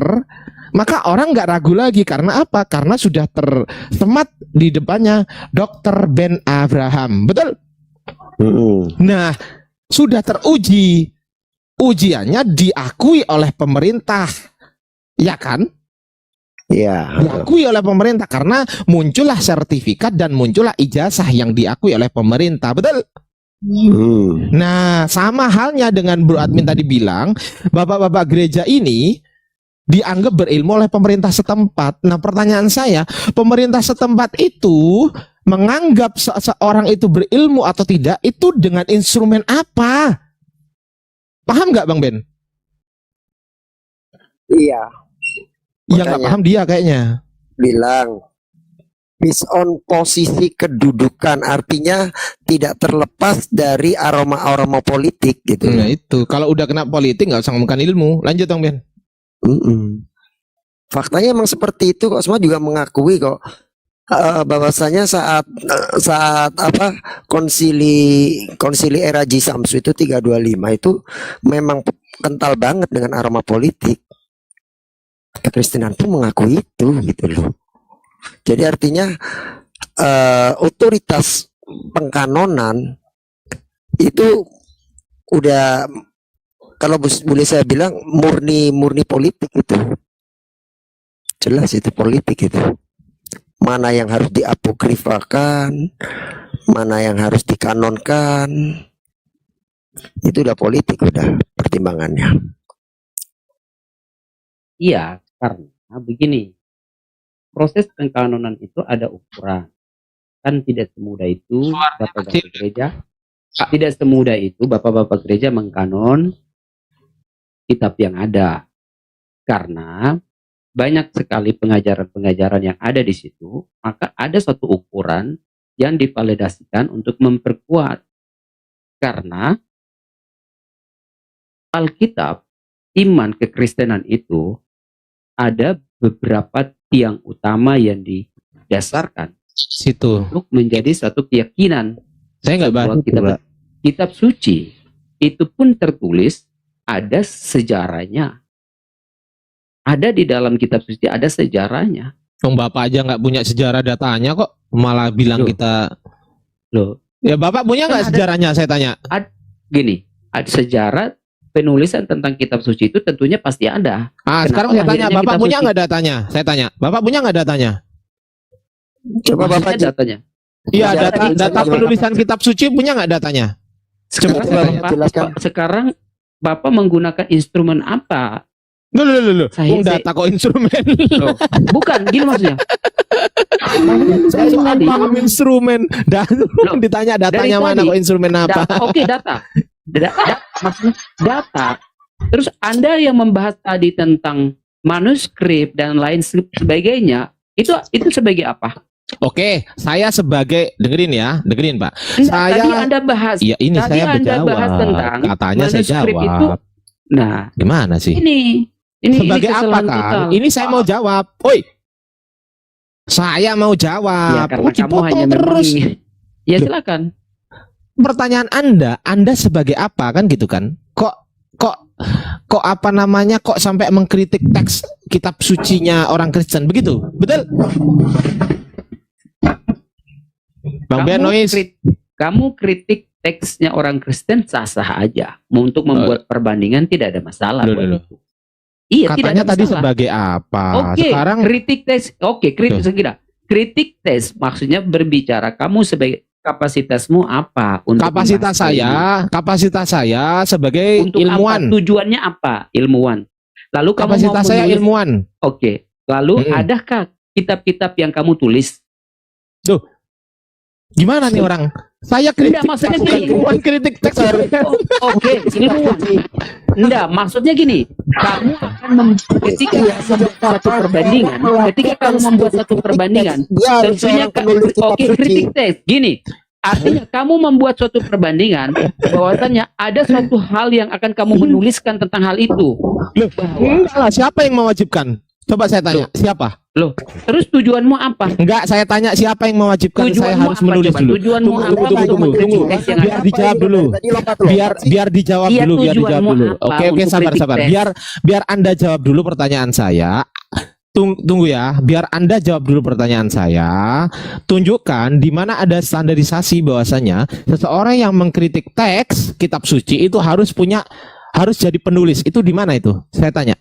maka orang nggak ragu lagi. Karena apa? Karena sudah tersemat di depannya Dokter Ben Abraham. Betul? Nah, sudah teruji. Ujiannya diakui oleh pemerintah. Ya kan? Iya. Diakui oleh pemerintah karena muncullah sertifikat dan muncullah ijazah yang diakui oleh pemerintah, betul? Nah, sama halnya dengan Bro Admin tadi bilang, bapak-bapak gereja ini dianggap berilmu oleh pemerintah setempat. Nah, pertanyaan saya, pemerintah setempat itu menganggap seseorang itu berilmu atau tidak itu dengan instrumen apa? Paham nggak Bang Ben? Iya. Yang nggak paham dia kayaknya. Bilang based on posisi kedudukan, artinya tidak terlepas dari aroma-aroma politik gitu. Nah itu, kalau udah kena politik nggak usah ngomongkan ilmu. Lanjut Bang Ben. Faktanya emang seperti itu kok, semua juga mengakui kok. bahwasanya saat apa konsili era Ji Samsu itu 325 itu memang kental banget dengan aroma politik. Kekristenan pun mengakui itu gitu loh. Jadi artinya otoritas pengkanonan itu udah, kalau boleh saya bilang, murni politik itu. Jelas itu politik itu. Mana yang harus diapokrifakan, mana yang harus dikanonkan, itu udah politik, udah pertimbangannya. Iya, karena begini, proses pengkanonan itu ada ukuran. Kan tidak semudah itu bapak-bapak gereja, tidak semudah itu bapak-bapak gereja mengkanon kitab yang ada. Karena banyak sekali pengajaran-pengajaran yang ada di situ, maka ada suatu ukuran yang divalidasikan untuk memperkuat. Karena Alkitab, iman kekristenan itu ada beberapa tiang utama yang didasarkan Situ. untuk menjadi satu keyakinan. Saya nggak bahas Bahwa itu, Pak. kitab suci itu pun tertulis ada sejarahnya. Ada di dalam kitab suci, ada sejarahnya. Bapak aja nggak punya sejarah datanya kok, malah bilang Loh. kita. Loh, Ya Bapak punya Kan nggak ada- sejarahnya? Saya tanya. gini, ada sejarah penulisan tentang kitab suci itu tentunya pasti ada. Ah, Kenapa sekarang saya tanya, lahirnya Bapak kitab punya suci? nggak datanya? Saya tanya, Bapak punya nggak datanya? Coba Bapak Maksudnya datanya. Iya, Sejarah data ini data sebagai- penulisan kitab suci punya nggak datanya? Sekarang, Coba Bapak, jelaskan. sekarang Bapak menggunakan instrumen apa? Loh. Saya- Data kok instrumen? Loh, bukan, gini maksudnya. Saya Dari cuma tadi, paham instrumen. Loh, Ditanya datanya dari mana tadi, kok instrumen apa? Oke, data. Maksudnya data. Terus Anda yang membahas tadi tentang manuskrip dan lain sebagainya, itu sebagai apa? Oke, saya sebagai dengerin Pak. Enggak, Saya- tadi Anda bahas. Iya, ini Tadi saya Anda bahas berjawab. tentang Katanya saya manuskrip jawab. itu. Nah, Gimana sih? ini Sebagai apa kesalahan kan? total. Ini saya mau jawab. Oi. Saya mau jawab. Ya, karena kamu Dipotong hanya memang terus. ya silakan. Pertanyaan Anda sebagai apa kan gitu kan? Kok apa namanya? Kok sampai mengkritik teks kitab sucinya orang Kristen begitu? Betul? Bang Benois. Kamu kritik teksnya orang Kristen sah-sah aja. Untuk membuat perbandingan tidak ada masalah buat Loh. itu. Iya, tidak Katanya ada tadi masalah. sebagai apa? Oke, Sekarang kritik tes. Oke, kritik Tuh. sekira. Kritik tes maksudnya berbicara kamu sebagai kapasitasmu apa untuk kapasitas membahas ini? kapasitas saya sebagai Untuk ilmuwan. apa? Tujuannya apa? Ilmuwan. Lalu kamu Kapasitas mau saya menulis- ilmuwan. Oke. Lalu adakah kitab-kitab yang kamu tulis? Gimana nih orang? Saya kritik, Enggak, maksudnya bukan gini. bukan kritik teks. Oke, ilmuwan. Enggak, maksudnya gini. Kamu akan ketika membuat satu perbandingan, ketika kamu membuat satu perbandingan, Dia harus tentunya seorang penulis kitab oke, suci. kritik teks. Gini, artinya kamu membuat suatu perbandingan, bahwasanya ada suatu hal yang akan kamu menuliskan tentang hal itu. Enggak lah, siapa yang mewajibkan? Coba saya tanya, siapa? Loh, terus tujuanmu apa? Enggak, saya tanya siapa yang mewajibkan saya Tujuanmu harus apa menulis coba? dulu. Tujuanmu apa untuk Tunggu. mengkritik teks yang Biar ada? dijawab dulu. Biar dijawab Iya, dulu, biar dijawab tujuanmu dulu. apa Oke, untuk sabar. kritik teks? Biar Anda jawab dulu pertanyaan saya. Tunggu ya, biar Anda jawab dulu pertanyaan saya. Tunjukkan di mana ada standarisasi bahwasanya seseorang yang mengkritik teks kitab suci itu harus jadi penulis. Itu di mana itu? Saya tanya.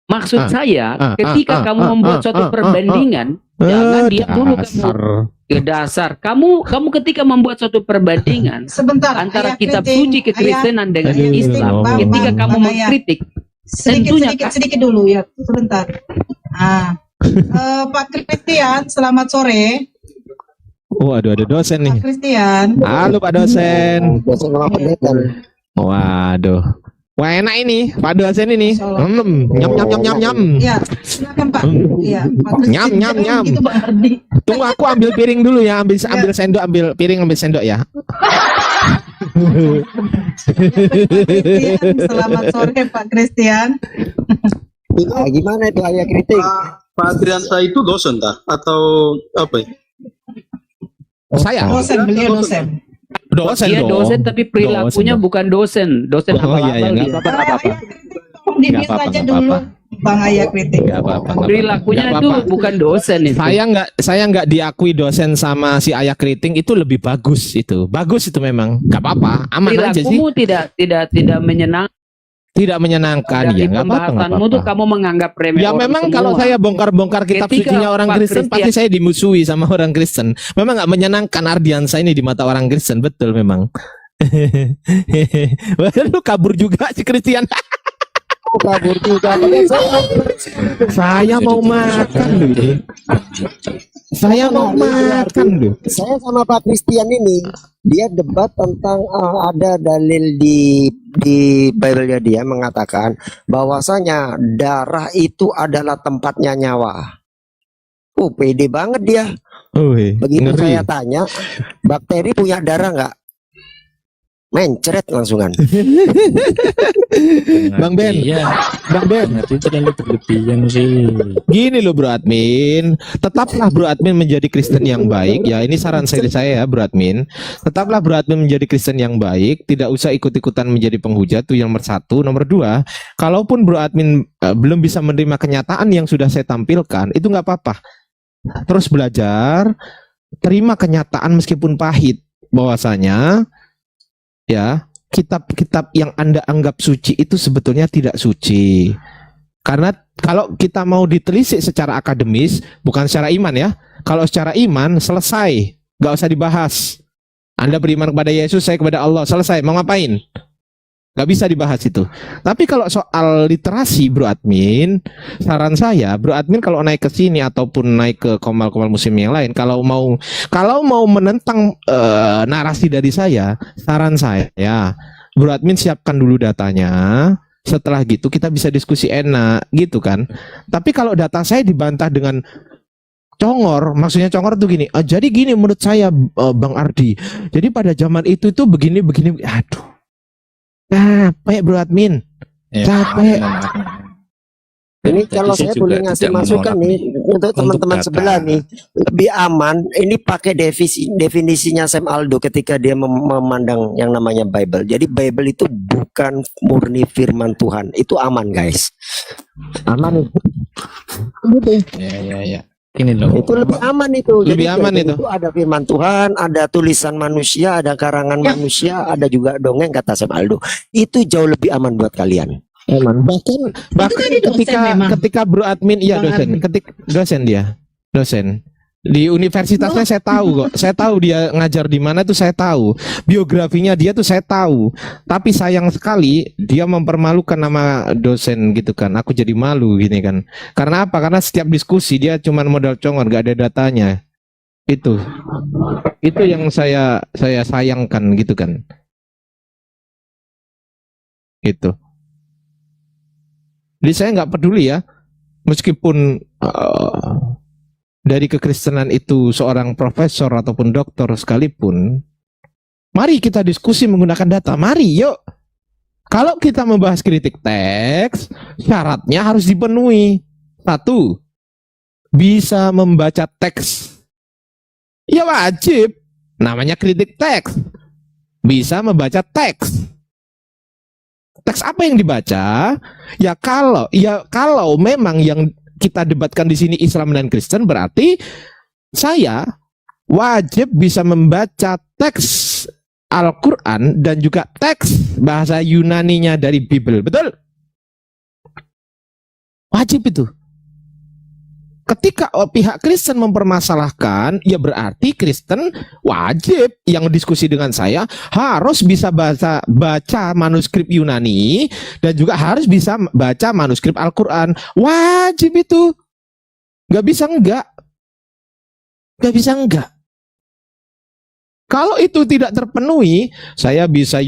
Maksud saya, ketika kamu membuat suatu perbandingan, Eh, jangan diam dulu dasar. kamu. Ke dasar. Kamu ketika membuat suatu perbandingan Sebentar, antara ayah kitab kritik, suci kekristenan dengan Ayah kritik, Islam, Bang, ketika Bang, kamu Bang, mengkritik, sedikit sedikit dulu ya, sebentar. Pak Christian, selamat sore. Waduh, ada dosen nih. Pak Christian. Halo Pak dosen. Dosen sama pendeta. Waduh. Wah enak ini, Pak dosen ini. Nyam. Ya, silakan Pak. Iya, Pak Nyam, nyam, nyam. Gitu Bang Ardi. Tunggu aku ambil piring dulu ya, ambil sendok, ambil piring, ambil sendok ya. Christian, selamat sore Pak Christian. Gimana itu ayah kritik? Pak Adriansa itu dosen tah atau apa ya? Saya Dosen, beliau dosen. dosen Dia dong. dosen tapi perilakunya Dosen. bukan dosen. Dosen Oh, iya, iya, abal-abal nggak dia. apa-apa, nggak apa-apa. Dibiar Nggak apa-apa, saja nggak dulu, apa-apa. Bang Ayah kritik. Nggak apa-apa, nggak apa-apa. Perilakunya Nggak itu apa-apa. bukan dosen itu. Saya nggak diakui dosen sama si Ayah Keriting itu lebih bagus itu. Bagus itu memang. Nggak apa-apa, aman aja sih. Perilakumu tidak menyenangkan. Tidak menyenangkan Dari ya, nggak apa-apa, nggak pembahasanmu tuh apa-apa. kamu menganggap remeh Ya orang memang semua. kalau saya bongkar-bongkar kitab Ketika sucinya orang Pak Kristen Christian- pasti saya dimusuhi sama orang Kristen. Memang nggak menyenangkan Ardiansa ini di mata orang Kristen, betul memang. Wah, lu kabur juga si Christian. Kabur juga. Saya mau makan loh. Saya mau makan loh. Saya sama Pak Christian ini, dia debat tentang ada dalil di Bible-nya, dia mengatakan bahwasanya darah itu adalah tempatnya nyawa. Pede banget dia. Begitu Ngeri. saya tanya, bakteri punya darah nggak? Mencret langsungan. Bang Ben, Iya, Bang Ben, itu terlalu berlebihan sih. gini loh Bro Admin, tetaplah Bro Admin menjadi Kristen yang baik. Ya ini saran saya ya Bro Admin. Tetaplah Bro Admin menjadi Kristen yang baik. Tidak usah ikut-ikutan menjadi penghujat. Itu yang nomor satu. Nomor dua, kalaupun Bro Admin belum bisa menerima kenyataan yang sudah saya tampilkan, itu nggak apa-apa. Terus belajar, terima kenyataan meskipun pahit. Bahwasanya ya kitab-kitab yang Anda anggap suci itu sebetulnya tidak suci. Karena kalau kita mau ditelisik secara akademis, bukan secara iman ya. Kalau secara iman selesai, nggak usah dibahas. Anda beriman kepada Yesus, saya kepada Allah, selesai. Mau ngapain? Nggak bisa dibahas itu. Tapi kalau soal literasi Bro Admin, saran saya Bro Admin kalau naik ke sini ataupun naik ke komal-komal muslim yang lain, kalau mau menentang narasi dari saya, saran saya Bro Admin siapkan dulu datanya. Setelah gitu kita bisa diskusi enak gitu kan. Tapi kalau data saya dibantah dengan congor, maksudnya congor tuh gini. Jadi gini menurut saya Bang Ardi. Jadi pada zaman itu begini. Aduh. Capek Bro Admin. Ya, Capek. Ini Tadi kalau saya saya juga boleh ngasih tidak masukan menolak nih untuk teman-teman data. sebelah nih, lebih aman ini pakai definisinya Sam Aldo ketika dia memandang yang namanya Bible. Jadi Bible itu bukan murni firman Tuhan, itu aman guys. Aman itu. Ya. Gini loh. Itu lebih aman itu. Lebih aman itu. Ada firman Tuhan, ada tulisan manusia, ada karangan manusia, ada juga dongeng kata Sam Aldo. Itu jauh lebih aman buat kalian. Bahkan tadi dosen memang. ketika Bro Admin iya Bang dosen, Admin. dosen di universitasnya saya tahu kok, saya tahu dia ngajar di mana tuh saya tahu, biografinya dia tuh saya tahu, tapi sayang sekali dia mempermalukan nama dosen gitu kan, aku jadi malu gini kan, karena apa? Karena setiap diskusi dia cuma modal congor, gak ada datanya, itu yang saya sayangkan gitu kan, itu. Jadi saya nggak peduli ya, meskipun dari kekristenan itu seorang profesor ataupun doktor sekalipun, mari kita diskusi menggunakan data. Mari, yuk. Kalau kita membahas kritik teks, syaratnya harus dipenuhi. Satu, bisa membaca teks. Ya wajib. Namanya kritik teks. Bisa membaca teks. Teks apa yang dibaca? Ya kalau memang yang kita debatkan di sini Islam dan Kristen, berarti saya wajib bisa membaca teks Al-Qur'an dan juga teks bahasa Yunaninya dari Bible. Betul? Wajib itu. Ketika pihak Kristen mempermasalahkan, ya berarti Kristen wajib yang diskusi dengan saya harus bisa baca manuskrip Yunani dan juga harus bisa baca manuskrip Al-Qur'an. Wajib itu. Gak bisa enggak. Gak bisa enggak. Kalau itu tidak terpenuhi, saya bisa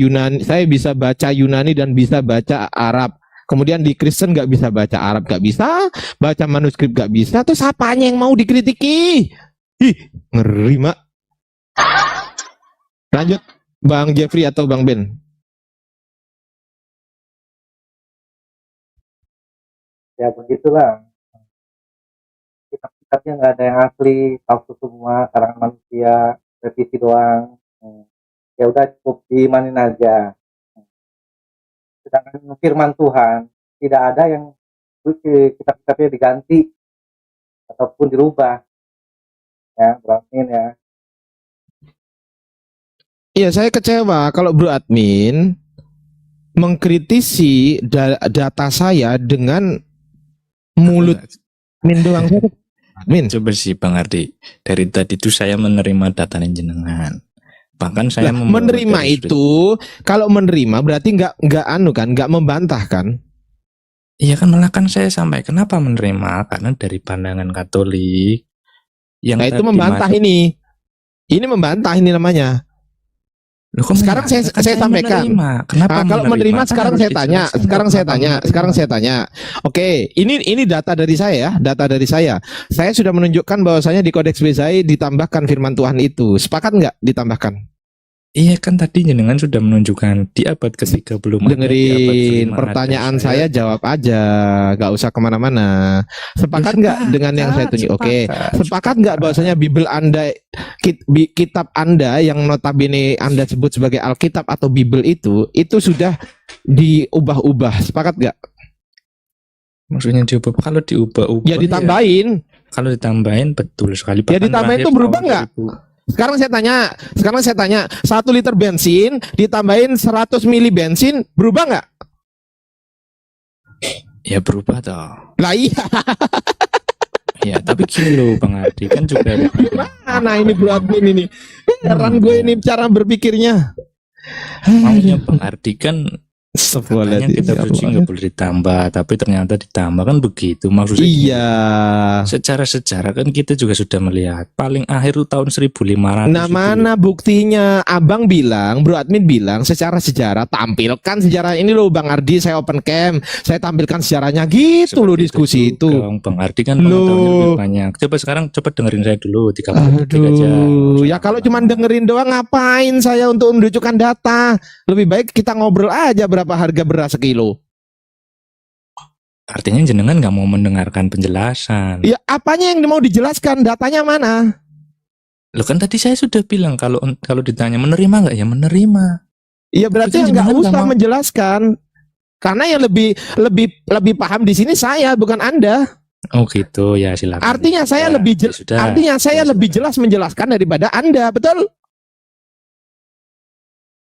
baca Yunani dan bisa baca Arab. Kemudian di Kristen nggak bisa baca Arab, nggak bisa baca manuskrip, nggak bisa. Terus apanya yang mau dikritiki? Ih, ngeri mak. Lanjut, Bang Jeffrey atau Bang Ben? Ya begitulah. kitabnya nggak ada yang asli, palsu semua, karangan manusia, revisi doang. Ya udah cukup diimanin aja. Sedangkan firman Tuhan tidak ada yang kitab-kitabnya diganti ataupun dirubah. Ya, Bro Admin ya. Iya, saya kecewa kalau Bro Admin mengkritisi data saya dengan mulut Min doang. Min, Coba sih Bang Ardi, dari tadi itu saya menerima data jenengan. Bahkan saya lah, membawa menerima dari itu, kalau menerima berarti nggak membantah kan? Iya kan, malah kan saya sampai kenapa menerima, karena dari pandangan Katolik yang Nah itu tadi membantah masuk- ini membantah ini namanya. Loh, kok Sekarang membantah? Kan saya sampaikan. menerima. Kenapa Nah, kalau menerima Kan sekarang harus saya tanya, dijelaskan sekarang saya kenapa tanya, menerima. sekarang saya tanya. Oke, ini data dari saya ya, data dari saya. Saya sudah menunjukkan bahwasanya di Kodeks Bezai ditambahkan firman Tuhan itu. Sepakat nggak ditambahkan? Iya kan tadi jenengan sudah menunjukkan di abad ke-30 belum ada, di abad Dengerin ke-5 pertanyaan ada. saya, jawab aja, nggak usah kemana-mana. Sepakat nggak dengan yang saya tunjuk? Oke, sepakat nggak bahwasanya Bible Anda, kitab Anda yang notabene Anda sebut sebagai Alkitab atau Bible itu sudah diubah-ubah? Sepakat nggak? Maksudnya diubah, kalau diubah-ubah Ya ditambahin. kalau ditambahin betul sekali. Ya Bahkan ditambahin terakhir itu berubah tahun nggak? 2000. Sekarang saya tanya, 1 liter bensin ditambahin 100 mili bensin, berubah nggak? Ya berubah toh. Lah iya, Ya tapi gini loh Bang Ardi, kan juga mana ini Bro Admin ini? Heran gue ini cara berpikirnya. maunya Bang Ardi kan katanya Astagfirullahaladzim, kitab ya suci Allah. nggak boleh ditambah, tapi ternyata ditambah, kan begitu maksudnya. Iya. Secara sejarah kan kita juga sudah melihat paling akhir tuh tahun 1500. Nah itu mana buktinya? Abang bilang, Bro Admin bilang secara sejarah, tampilkan sejarah ini loh Bang Ardi, saya open cam, saya tampilkan sejarahnya gitu loh diskusi itu. Bang Ardi kan Loh. pengetahuannya lebih banyak. Coba sekarang dengerin saya dulu 30 detik aja. Aduh, ya kalau cuma dengerin doang ngapain saya untuk menunjukkan data? Lebih baik kita ngobrol aja berapa harga beras sekilo. Artinya jenengan nggak mau mendengarkan penjelasan. Ya apanya yang mau dijelaskan? Datanya mana? Loh kan tadi saya sudah bilang kalau ditanya menerima nggak, ya menerima. Ya berarti Tapi kan nggak jenengan usah nggak mau. menjelaskan. Karena yang lebih paham di sini saya, bukan Anda. Oh gitu ya, silakan. Artinya saya Ya, lebih ya sudah. artinya saya lebih jelas menjelaskan daripada Anda, betul?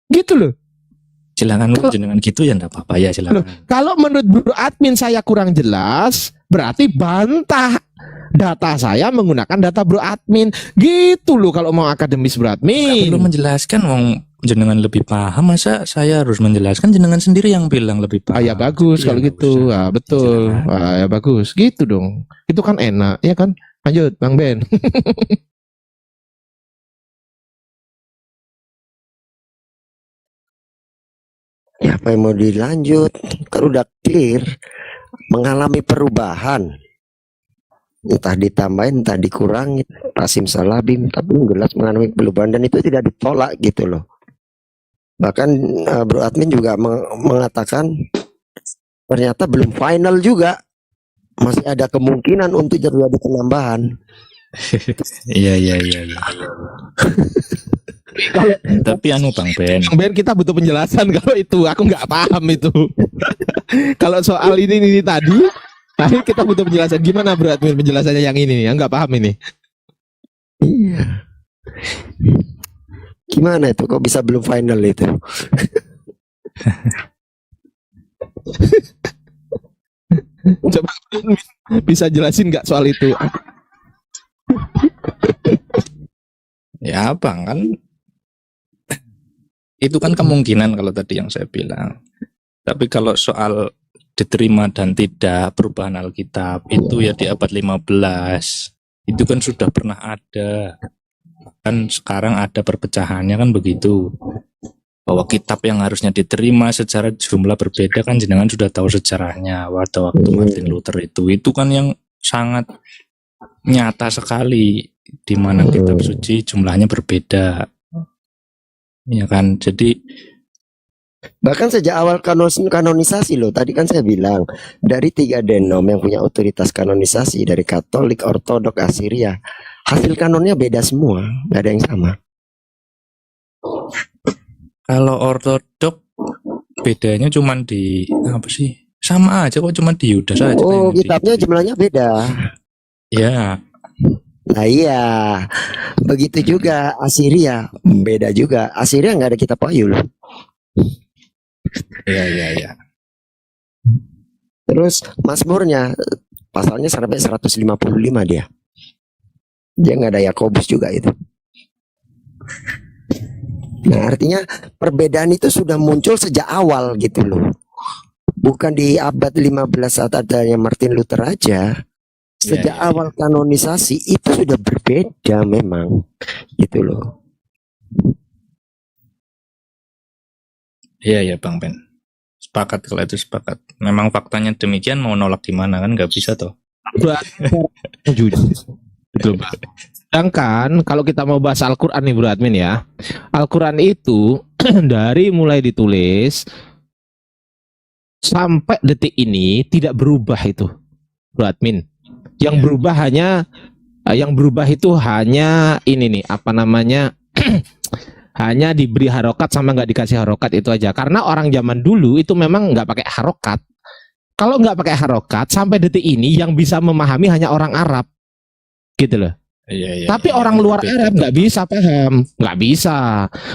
Gitu loh. Silakan Kalau- jenengan gitu ya enggak apa-apa ya, silakan. Kalau menurut Bro Admin saya kurang jelas, berarti bantah data saya menggunakan data Bro Admin. Gitu loh kalau mau akademis Bro Nggak perlu Admin. menjelaskan, wong jenengan lebih paham, masa saya harus menjelaskan? Jenengan sendiri yang bilang lebih Ah paham. ya bagus Jadi kalau ya nggak gitu. usah. Ah betul. Silakan. Ah ya bagus. Gitu dong. Itu kan enak, ya kan? Lanjut Bang Ben. Ya apa yang mau dilanjut? Kan udah clear, mengalami perubahan. Entah ditambahin, entah dikurangin, pasim salabim, tapi jelas mengalami perubahan dan itu tidak ditolak gitu loh. Bahkan Bro Admin juga mengatakan ternyata belum final juga, masih ada kemungkinan untuk terjadi penambahan. Iya. Tapi anu Bang Ben, Bang Ben kita butuh penjelasan kalau itu. Aku nggak paham itu. Kalau soal ini tadi, akhirnya kita butuh penjelasan. Gimana Bro Admin penjelasannya yang ini nih? Yang nggak paham ini. Iya. Gimana itu? Kok bisa belum final itu? Coba bisa jelasin nggak soal itu? ya Bang kan itu kan kemungkinan kalau tadi yang saya bilang. Tapi kalau soal diterima dan tidak perubahan Alkitab itu ya di abad 15 itu kan sudah pernah ada. Kan sekarang ada perpecahannya kan begitu. Bahwa kitab yang harusnya diterima secara jumlah berbeda kan jenengan sudah tahu sejarahnya pada waktu Martin Luther itu kan yang sangat nyata sekali di mana kitab suci jumlahnya berbeda. Ya kan, jadi Bahkan sejak awal kanonisasi loh. Tadi kan saya bilang dari 3 denom yang punya otoritas kanonisasi, dari Katolik, Ortodok, Asiria, hasil kanonnya beda semua, nggak ada yang sama. Kalau ortodok bedanya cuman di apa sih? Sama aja kok, cuman di Yudas aja. Oh, yang di- kitabnya jumlahnya beda. Ya, Nah iya, begitu juga Asiria, beda juga. Asiria nggak ada kitab Wahyu loh. ya. Terus Mazmurnya pasalnya sampai 155 dia. Dia nggak ada Yakobus juga itu. Nah artinya perbedaan itu sudah muncul sejak awal gitu loh. Bukan di abad 15 saat adanya Martin Luther aja. Sejak Ya. awal kanonisasi itu sudah berbeda memang gitu loh. Iya, Bang Ben. Sepakat kalau itu sepakat. Memang faktanya demikian, mau nolak gimana kan nggak bisa toh. Jujur. Betul, Bang. Sedangkan kalau kita mau bahas Al-Quran nih Bro Admin ya, Al-Quran itu dari mulai ditulis sampai detik ini tidak berubah itu Bro Admin. Yang Ya. berubah yang berubah itu hanya ini nih, apa namanya, hanya diberi harokat sama nggak dikasih harokat, itu aja. Karena orang zaman dulu itu memang nggak pakai harokat. Kalau nggak pakai harokat sampai detik ini yang bisa memahami hanya orang Arab, gitu loh. Iya, Tapi iya, orang luar betul. Arab nggak bisa paham, nggak bisa,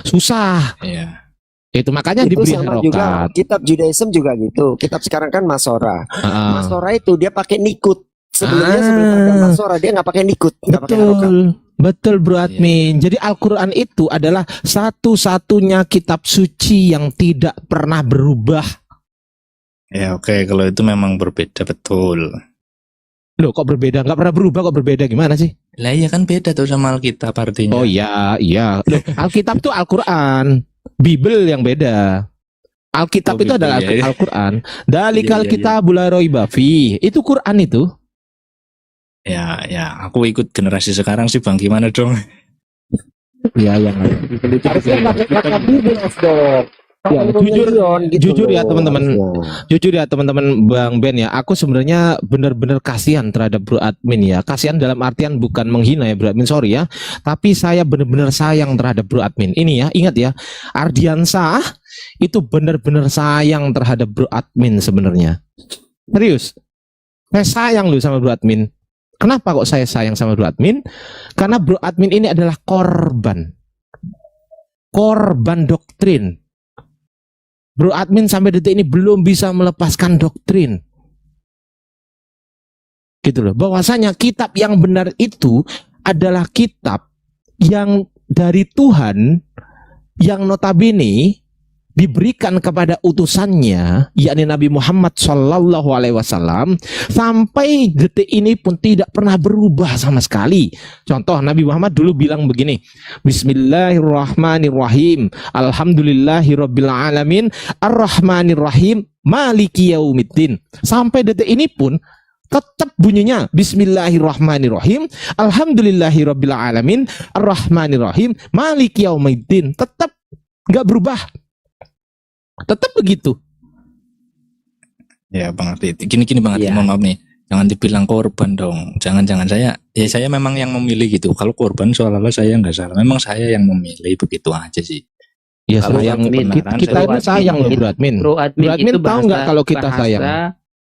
susah. Iya. Itu makanya Itu diberi sama juga harokat. kitab Judaism juga gitu. Kitab sekarang kan Masora. Heeh. Masora itu dia pakai nikut. Sebelumnya Ah. sebelum ada Masora dia nggak pakai nikut, nggak pakai harokat. Betul Bro Admin. Jadi Al-Quran itu adalah satu-satunya kitab suci yang tidak pernah berubah. Ya oke, kalau itu memang berbeda betul. Loh kok berbeda? Nggak pernah berubah kok berbeda, gimana sih? Lah iya kan beda tuh sama Alkitab artinya. Oh iya, iya. Loh, Alkitab tuh Al-Quran, Bible yang beda. Alkitab Oh, itu Bible, adalah ya, ya. Al-Quran. Dalikal Iya, iya, kitabul la raiba fi. Itu Quran itu. Ya, aku ikut generasi sekarang sih Bang, gimana dong? Iya, yang Harusnya pakai kata Bible dong. Ya, jujur ya, teman-teman. harusnya. Jujur ya teman-teman Bang Ben ya, aku sebenarnya benar-benar kasihan terhadap Bro Admin ya. Kasihan dalam artian bukan menghina ya Bro Admin, sorry ya. Tapi saya benar-benar sayang terhadap Bro Admin. Ini ya, ingat ya, Ardiansah itu benar-benar sayang terhadap Bro Admin sebenarnya. Serius. Saya sayang loh sama Bro Admin. Kenapa kok saya sayang sama Bro Admin? Karena Bro Admin ini adalah korban. Korban doktrin. Bro Admin sampai detik ini belum bisa melepaskan doktrin. Gitu loh. Bahwasanya kitab yang benar itu adalah kitab yang dari Tuhan, yang notabene diberikan kepada utusannya, yakni Nabi Muhammad SAW, sampai detik ini pun tidak pernah berubah sama sekali. Contoh, Nabi Muhammad dulu bilang begini, Bismillahirrahmanirrahim, Alhamdulillahirabbil alamin, Ar-Rahmanirrahim, Maliki yaumiddin. Sampai detik ini pun tetap bunyinya Bismillahirrahmanirrahim, Alhamdulillahirabbil alamin, Ar-Rahmanirrahim, Maliki yaumiddin. Tetap nggak berubah. Tetap begitu. Ya Bang Arti, gini Bang Arti, Ya. mohon maaf nih. Jangan dibilang korban dong. Jangan saya memang yang memilih gitu. Kalau korban seolah-olah saya nggak salah. Memang saya yang memilih, begitu aja sih. Ya Kalau sayang, admin, kita Bro ini sayang loh admin, Bro Admin. Bro admin, Bro admin itu tahu nggak kalau kita sayang?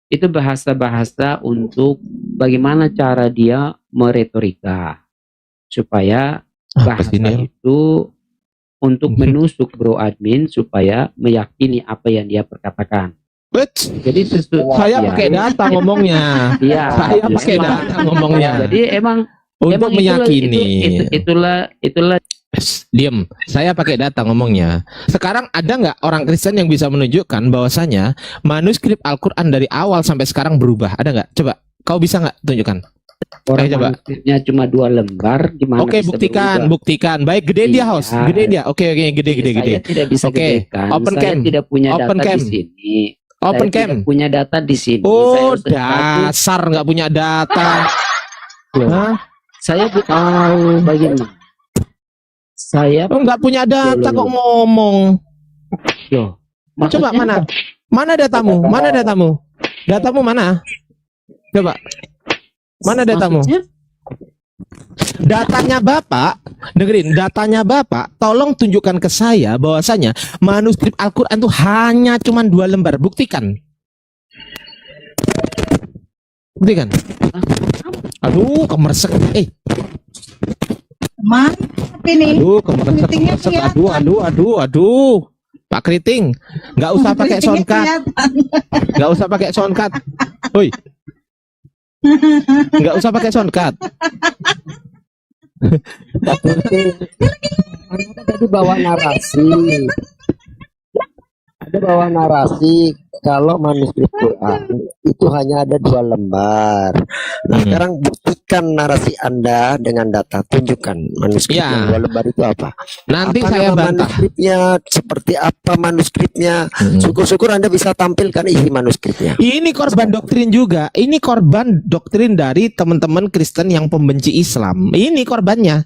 Itu bahasa-bahasa untuk bagaimana cara dia meretorika supaya bahasa Pastinya. itu untuk menusuk Bro admin supaya meyakini apa yang dia perkatakan. Jadi Saya pakai data ngomongnya. Iya, Saya pakai emang. data ngomongnya. Jadi emang Untuk meyakini. itulah Diam. Saya pakai data ngomongnya. Sekarang ada nggak orang Kristen yang bisa menunjukkan bahwasanya manuskrip Al-Quran dari awal sampai sekarang berubah? Ada nggak? Coba, kau bisa nggak tunjukkan? orang coba. manuskripnya cuma 2 lembar, gimana Oke, bisa buktikan, berubah? buktikan. Baik, gedein dia Iya. host, gedein dia. Oke, gede. Saya tidak bisa Oke, gedekan. open Saya cam. tidak punya Open data cam. di sini. Open Saya cam. tidak punya data di sini. Oh, Saya sesuatu- dasar nggak punya data. Hah? Saya tahu bagaimana. Saya Oh, nggak punya data Loh. kok ngomong. loh. Coba mana? Mana datamu? Mana datamu? Datamu mana? Coba. Mana datamu? Maksudnya? Datanya Bapak, dengerin, datanya Bapak, tolong tunjukkan ke saya bahwasanya manuskrip Al-Qur'an itu hanya cuma 2 lembar. Buktikan. Buktikan. Aduh, kemersek. Mantap ini. Aduh, kemersek. Kritingnya Aduh. Pak Kriting, nggak usah pakai Kritingnya soundcard. kelihatan. Nggak usah pakai soundcard. Woi. Nggak usah pakai soundcard. Anda tadi bawa narasi. Ada bawa narasi kalau manuskrip Quran itu hanya ada 2 lembar. Nah, sekarang buktikan narasi Anda dengan data. Tunjukkan manuskrip Ya. yang 2 lembar itu apa. Nanti Apa saya nama bantah. manuskripnya, seperti apa manuskripnya. Syukur-syukur Anda bisa tampilkan isi manuskripnya. Ini korban doktrin juga. Ini korban doktrin dari teman-teman Kristen yang pembenci Islam. Ini korbannya.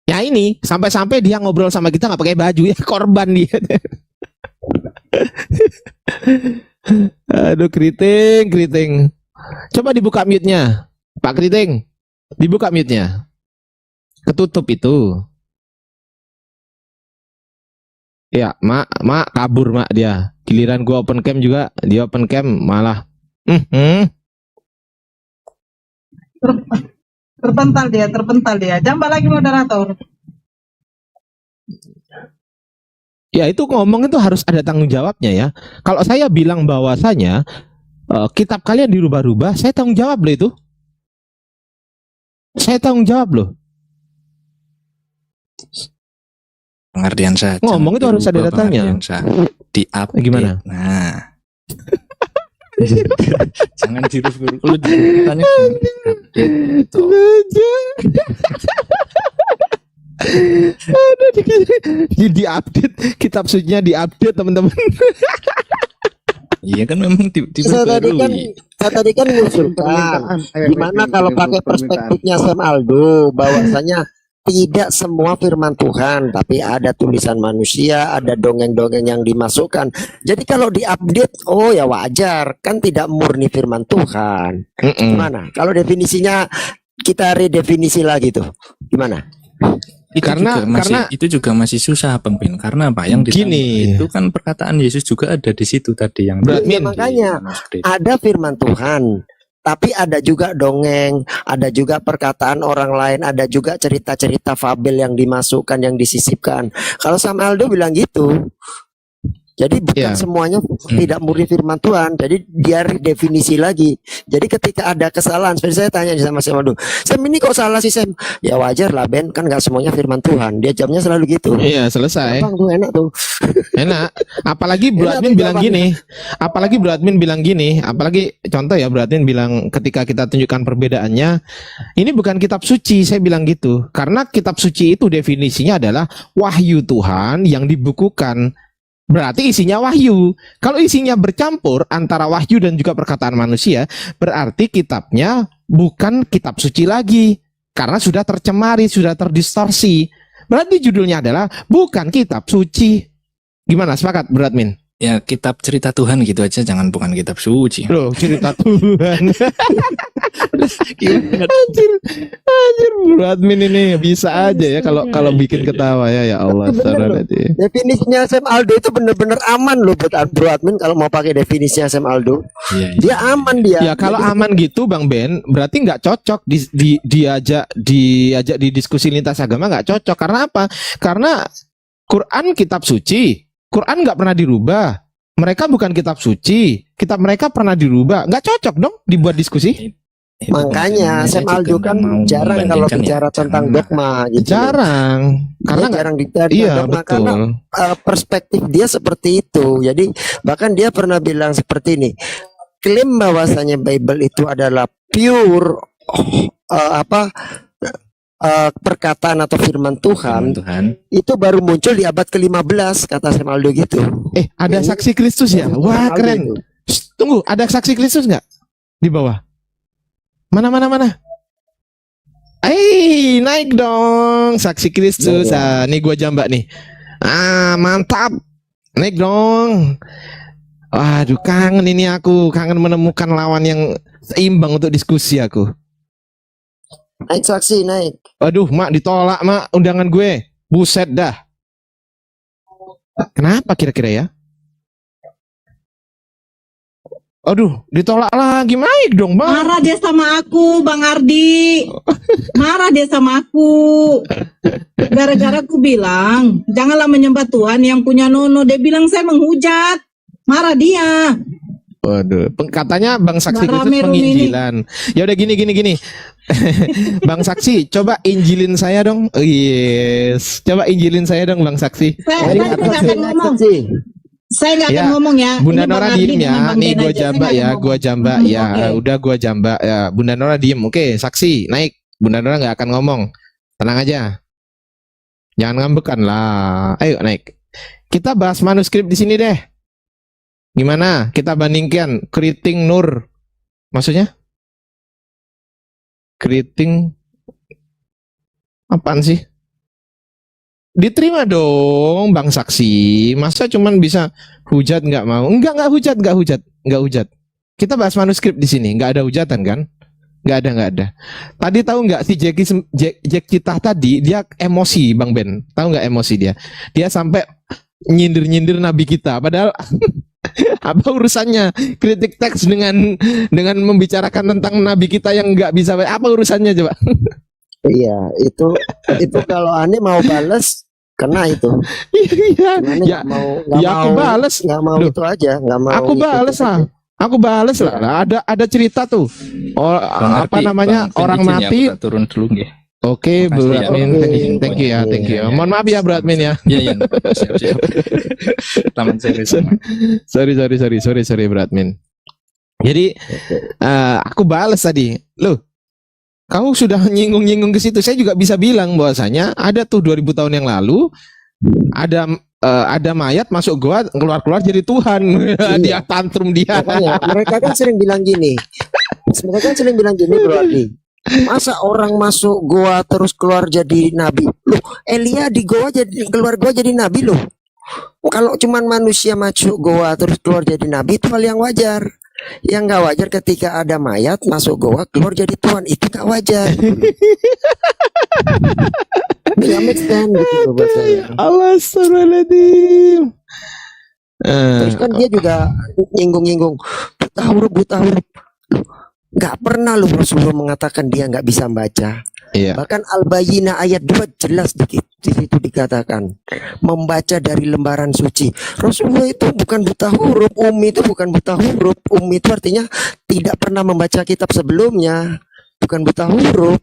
Ya ini sampai-sampai dia ngobrol sama kita nggak pakai baju ya, korban dia. Aduh, Kriting. Coba dibuka mute-nya. Pak Kriting, dibuka mute-nya. Ketutup itu. Ya, mak kabur mak dia. Giliran gua open cam juga, dia open cam malah. Terpental dia. Jambak lagi moderator. Ya itu ngomong itu harus ada tanggung jawabnya ya. Kalau saya bilang bahwasanya kitab kalian dirubah-rubah, saya tanggung jawab loh itu. Saya tanggung jawab loh. Pengertian saja. Ngomong itu harus ada datanya. Di-update. Gimana? Nah. Jangan dirubah-rubah. Lu ditanya gini. Update gitu. Di update kitab sucinya, diupdate teman-teman. Iya kan memang Saya tadi kan mengusulkan gimana kalau pakai perspektifnya Sam Aldo bahwasanya tidak semua firman Tuhan, tapi ada tulisan manusia, ada dongeng-dongeng yang dimasukkan. Jadi kalau diupdate, oh ya wajar, kan tidak murni firman Tuhan. Gimana? Kalau definisinya kita redefinisi lagi tuh, gimana? Itu juga masih susah Pemimpin, karena apa yang Gini. itu kan perkataan Yesus juga ada di situ tadi yang Ya, makanya ada firman Tuhan, tapi ada juga dongeng, ada juga perkataan orang lain, ada juga cerita-cerita fabel yang dimasukkan, yang disisipkan. Kalau Sam Aldo bilang gitu, jadi bukan semuanya tidak murni firman Tuhan. Jadi dia definisi lagi. Jadi ketika ada kesalahan, seperti saya tanya sama Sam Aldo, Sam ini kok salah sih Sam? Ya wajar lah Ben, kan nggak semuanya firman Tuhan. Dia jamnya selalu gitu. Iya selesai. Bang tuh enak tuh. Enak. Apalagi Bro Enak Admin tuh bilang jawabannya. gini. Apalagi contoh ya, Bro Admin bilang ketika kita tunjukkan perbedaannya, ini bukan kitab suci, saya bilang gitu. Karena kitab suci itu definisinya adalah wahyu Tuhan yang dibukukan. Berarti isinya wahyu. Kalau isinya bercampur antara wahyu dan juga perkataan manusia, berarti kitabnya bukan kitab suci lagi. Karena sudah tercemari, sudah terdistorsi. Berarti judulnya adalah bukan kitab suci. Gimana, sepakat Bro Admin? ya kitab cerita Tuhan gitu aja, jangan bukan kitab suci. Loh, cerita Tuhan. Gimana? Anjir, Bro Admin ini bisa aja ya kalau bikin ketawa ya Allah. Definisinya Sam Aldo itu bener-bener aman loh buat Bro Admin kalau mau pakai definisinya Sam Aldo. Iya, iya. Dia aman dia. Ya kalau aman gitu Bang Ben, berarti nggak cocok diajak di diskusi lintas agama, nggak cocok. Karena apa? Karena Quran kitab suci, Quran nggak pernah dirubah. Mereka bukan kitab suci, kitab mereka pernah dirubah. Nggak cocok dong dibuat diskusi. Makanya Sam Aldo kan jarang kalau bicara tentang dogma gitu. Jarang. Karena Dia jarang bicara iya, dogma betul. karena perspektif dia seperti itu. Jadi bahkan dia pernah bilang seperti ini. Klaim bahwasanya Bible itu adalah pure perkataan atau firman Tuhan, itu baru muncul di abad ke-15 kata Sam Aldo gitu. Ada saksi Kristus ya? Wah keren. Shh, tunggu, ada saksi Kristus nggak di bawah? Mana? Naik dong saksi Kristus. Ya. Nih gua jambak nih. Mantap. naik dong. Waduh, kangen ini aku, kangen menemukan lawan yang seimbang untuk diskusi aku. Naik saksi, naik. Aduh, Mak, ditolak, Mak, undangan gue. Buset dah. Kenapa kira-kira ya? Aduh, ditolak lagi. Naik dong, Bang. Marah dia sama aku, Bang Ardi. Marah dia sama aku. Gara-gara aku bilang, janganlah menyembah Tuhan yang punya nono. Dia bilang saya menghujat. Marah dia. Waduh, katanya Bang Saksi Marah khusus Meru penginjilan. Ya udah gini. Bang Saksi, coba injilin saya dong. Oh, yes. Coba injilin saya dong, Bang Saksi. Saya nggak akan ngomong. Saya nggak akan Ya, ngomong ya. Bunda Ini Bang Nora Ardi diem dengan ya. Bang Nih Ben gua aja. Saya jambak nggak ya, akan gua ngomong. jambak ya. Oke. Udah gua jambak ya. Bunda Nora diem. Oke, Saksi naik. Bunda Nora nggak akan ngomong. Tenang aja. Jangan ngambekan lah. Ayo naik. Kita bahas manuskrip di sini deh. Gimana? Kita bandingkan keriting Nur. Maksudnya? Keriting apaan sih? Diterima dong, Bang Saksi. Masa cuman bisa hujat nggak mau? Nggak hujat. Kita bahas manuskrip di sini, nggak ada hujatan kan? Nggak ada. Tadi tahu nggak si Jack Citah tadi dia emosi, Bang Ben. Tahu nggak emosi dia? Dia sampai nyindir Nabi kita. Padahal apa urusannya kritik teks dengan membicarakan tentang Nabi kita yang nggak bisa? Apa urusannya coba? Iya, itu kalau aneh mau bales kena itu. Iya, Aneh ya, nggak ya aku mau, bales. nggak mau Loh, itu aja, nggak mau. Aku bales lah. Aku bales lah. Ada cerita tuh. Oh, Bang apa Ardi, namanya? Bang Ben Orang izin ya, mati. aku tak turun dulu nggih. Oke, Bro Makasih ya. Admin. Oke. Thank you ya. Iya. Mohon maaf ya, Bro Admin ya. Iya, siap. Selamat sore semua. Sorry, Bro Admin. Jadi aku bales tadi. Loh, kamu sudah nyinggung ke situ. Saya juga bisa bilang bahwasanya ada tuh 2000 tahun yang lalu ada mayat masuk goa keluar jadi Tuhan. Dia tantrum dia. Makanya mereka kan sering bilang gini. Bro Adi. Masa orang masuk goa terus keluar jadi nabi? Loh, Elia di goa keluar goa jadi nabi loh. Kalau cuman manusia masuk goa terus keluar jadi nabi itu hal yang wajar. Yang nggak wajar ketika ada mayat masuk goa keluar jadi Tuhan, itu nggak wajar. Nggak make sense gitu loh buat saya. Astagfirullahaladzim. Terus kan dia juga nyinggung buta huruf. Nggak pernah lu Rasulullah mengatakan dia nggak bisa baca. Iya. Bahkan Al-Bayyinah ayat 2 jelas di situ dikatakan membaca dari lembaran suci. Rasulullah itu bukan buta huruf, Ummi itu bukan buta huruf. Ummi itu artinya tidak pernah membaca kitab sebelumnya, bukan buta huruf.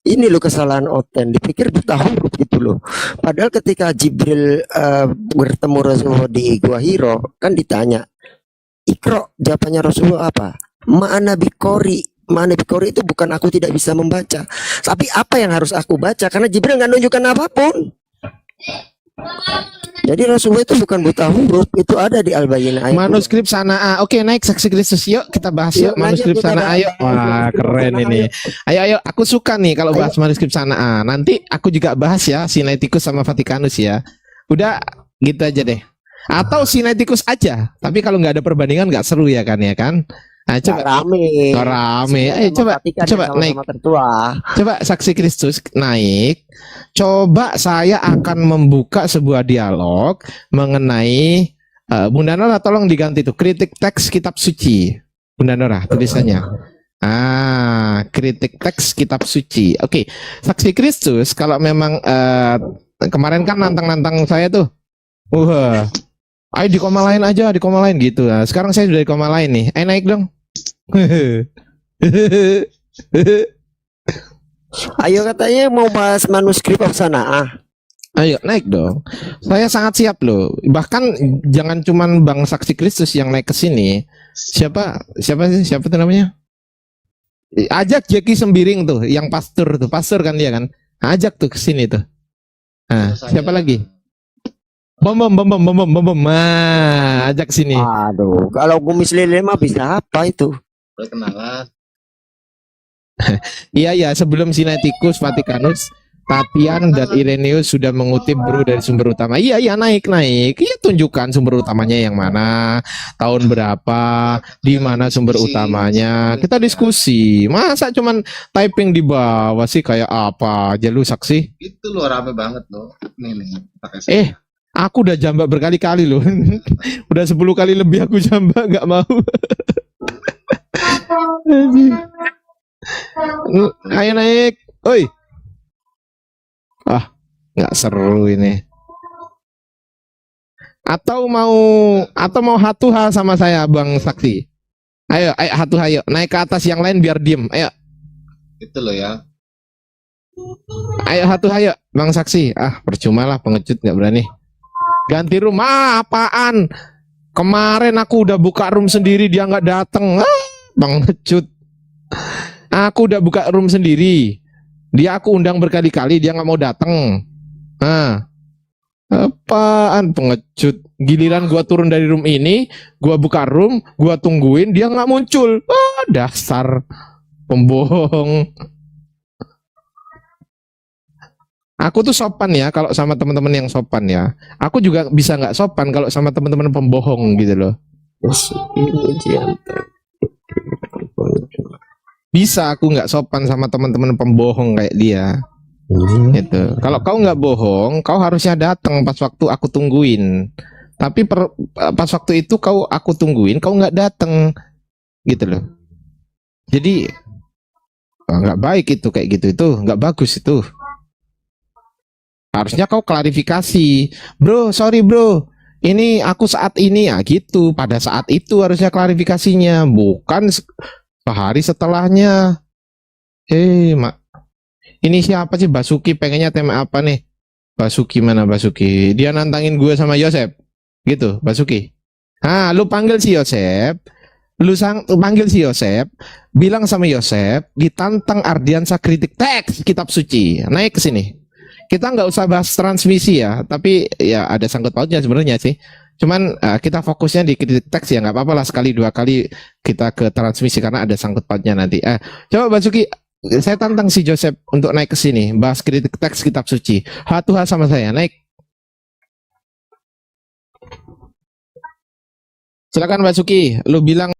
Ini loh kesalahan Oten, dipikir buta huruf gitu loh. Padahal ketika Jibril bertemu Rasulullah di Gua Hiro, kan ditanya, Iqra, jawabannya Rasulullah apa? Ma'ana biqori. Ma'ana biqori itu bukan aku tidak bisa membaca, tapi apa yang harus aku baca, karena Jibril nggak nunjukkan apapun. Jadi Rasulullah itu bukan buta huruf, itu ada di Al-Bayyinah ayat Manuskrip Sanaa. Oke, naik Saksi Kristus. Yuk kita bahas yuk manuskrip kita Sanaa. Ayo. Wah, keren ini. Ayo. Aku suka nih kalau bahas manuskrip Sanaa. Nanti aku juga bahas ya Sinaiticus sama Vatikanus ya. Udah gitu aja deh. Atau Sinaiticus aja. Tapi kalau nggak ada perbandingan nggak seru ya kan. Nah, coba rame. Ayo coba naik. Coba Saksi Kristus naik. Coba saya akan membuka sebuah dialog mengenai Bunda Nora, tolong diganti tuh kritik teks kitab suci. Bunda Nora tulisannya. Kritik teks kitab suci. Oke, Saksi Kristus kalau memang kemarin kan nantang saya tuh. Ayo di koma lain aja, di koma lain gitu. Nah, sekarang saya sudah di koma lain nih. Ayo naik dong. Ayo katanya mau bahas manuskrip Sanaa. Ayo naik dong. Saya sangat siap loh. Bahkan jangan cuman Bang Saksi Kristus yang naik ke sini. Siapa tuh namanya? Ajak Jeki Sembiring tuh, yang pastor kan dia kan. Ajak tuh ke sini tuh. Nah, siapa lagi? Bom. Ajak sini. Aduh, kalau kumis lele mah bisa apa itu? Perkenalan. Iya, sebelum Sinaiticus Vatikanus Tatian dan Ireneus sudah mengutip bro dari sumber utama. Iya, naik. Iya, tunjukkan sumber utamanya yang mana, tahun berapa, di mana sumber utamanya. Kita diskusi. Masa cuman typing di bawah sih kayak apa aja lu saksi? Itu lo rame banget loh. Nih, pakai saya. Aku udah jambak berkali-kali loh. Udah 10 kali lebih aku jambak, nggak mau. Ayo naik. Oi. Nggak seru ini. Atau mau hatuha sama saya Bang Saksi. Ayo hatuha, ayo naik ke atas, yang lain biar diem. Ayo. Itu lo ya. Ayo hatuha, ayo Bang Saksi. Percuma lah, pengecut nggak berani. Ganti room. Apaan? Kemarin aku udah buka room sendiri, dia nggak dateng. Pengecut. Aku udah buka room sendiri. Dia aku undang berkali-kali, dia nggak mau dateng. Apaan pengecut? Giliran gua turun dari room ini, gua buka room, gua tungguin, dia nggak muncul. Dasar pembohong. Aku tuh sopan ya kalau sama teman-teman yang sopan ya. Aku juga bisa nggak sopan kalau sama teman-teman pembohong gitu loh. Bisa aku nggak sopan sama teman-teman pembohong kayak dia. Gitu. Kalau kau nggak bohong, kau harusnya datang pas waktu aku tungguin. Tapi pas waktu itu aku tungguin, kau nggak datang, gitu loh. Jadi nggak baik itu kayak gitu, itu nggak bagus itu. Harusnya kau klarifikasi, bro, sorry bro, ini aku saat ini gitu. Pada saat itu harusnya klarifikasinya, bukan sehari setelahnya. Ini siapa sih Basuki, pengennya tema apa nih? Basuki mana Basuki? Dia nantangin gue sama Yosep. Gitu, Basuki. Lu panggil si Yosep. Panggil si Yosep, bilang sama Yosep, ditantang Ardiansa kritik teks kitab suci. Naik ke sini. Kita nggak usah bahas transmisi ya, tapi ya ada sangkut pautnya sebenarnya sih. Cuman kita fokusnya di kritik teks ya, nggak apa-apa lah, sekali 2 kali kita ke transmisi karena ada sangkut pautnya nanti. Coba Basuki, saya tantang si Joseph untuk naik ke sini, bahas kritik teks kitab suci. Hatuha sama saya, naik. Silakan Basuki, lu bilang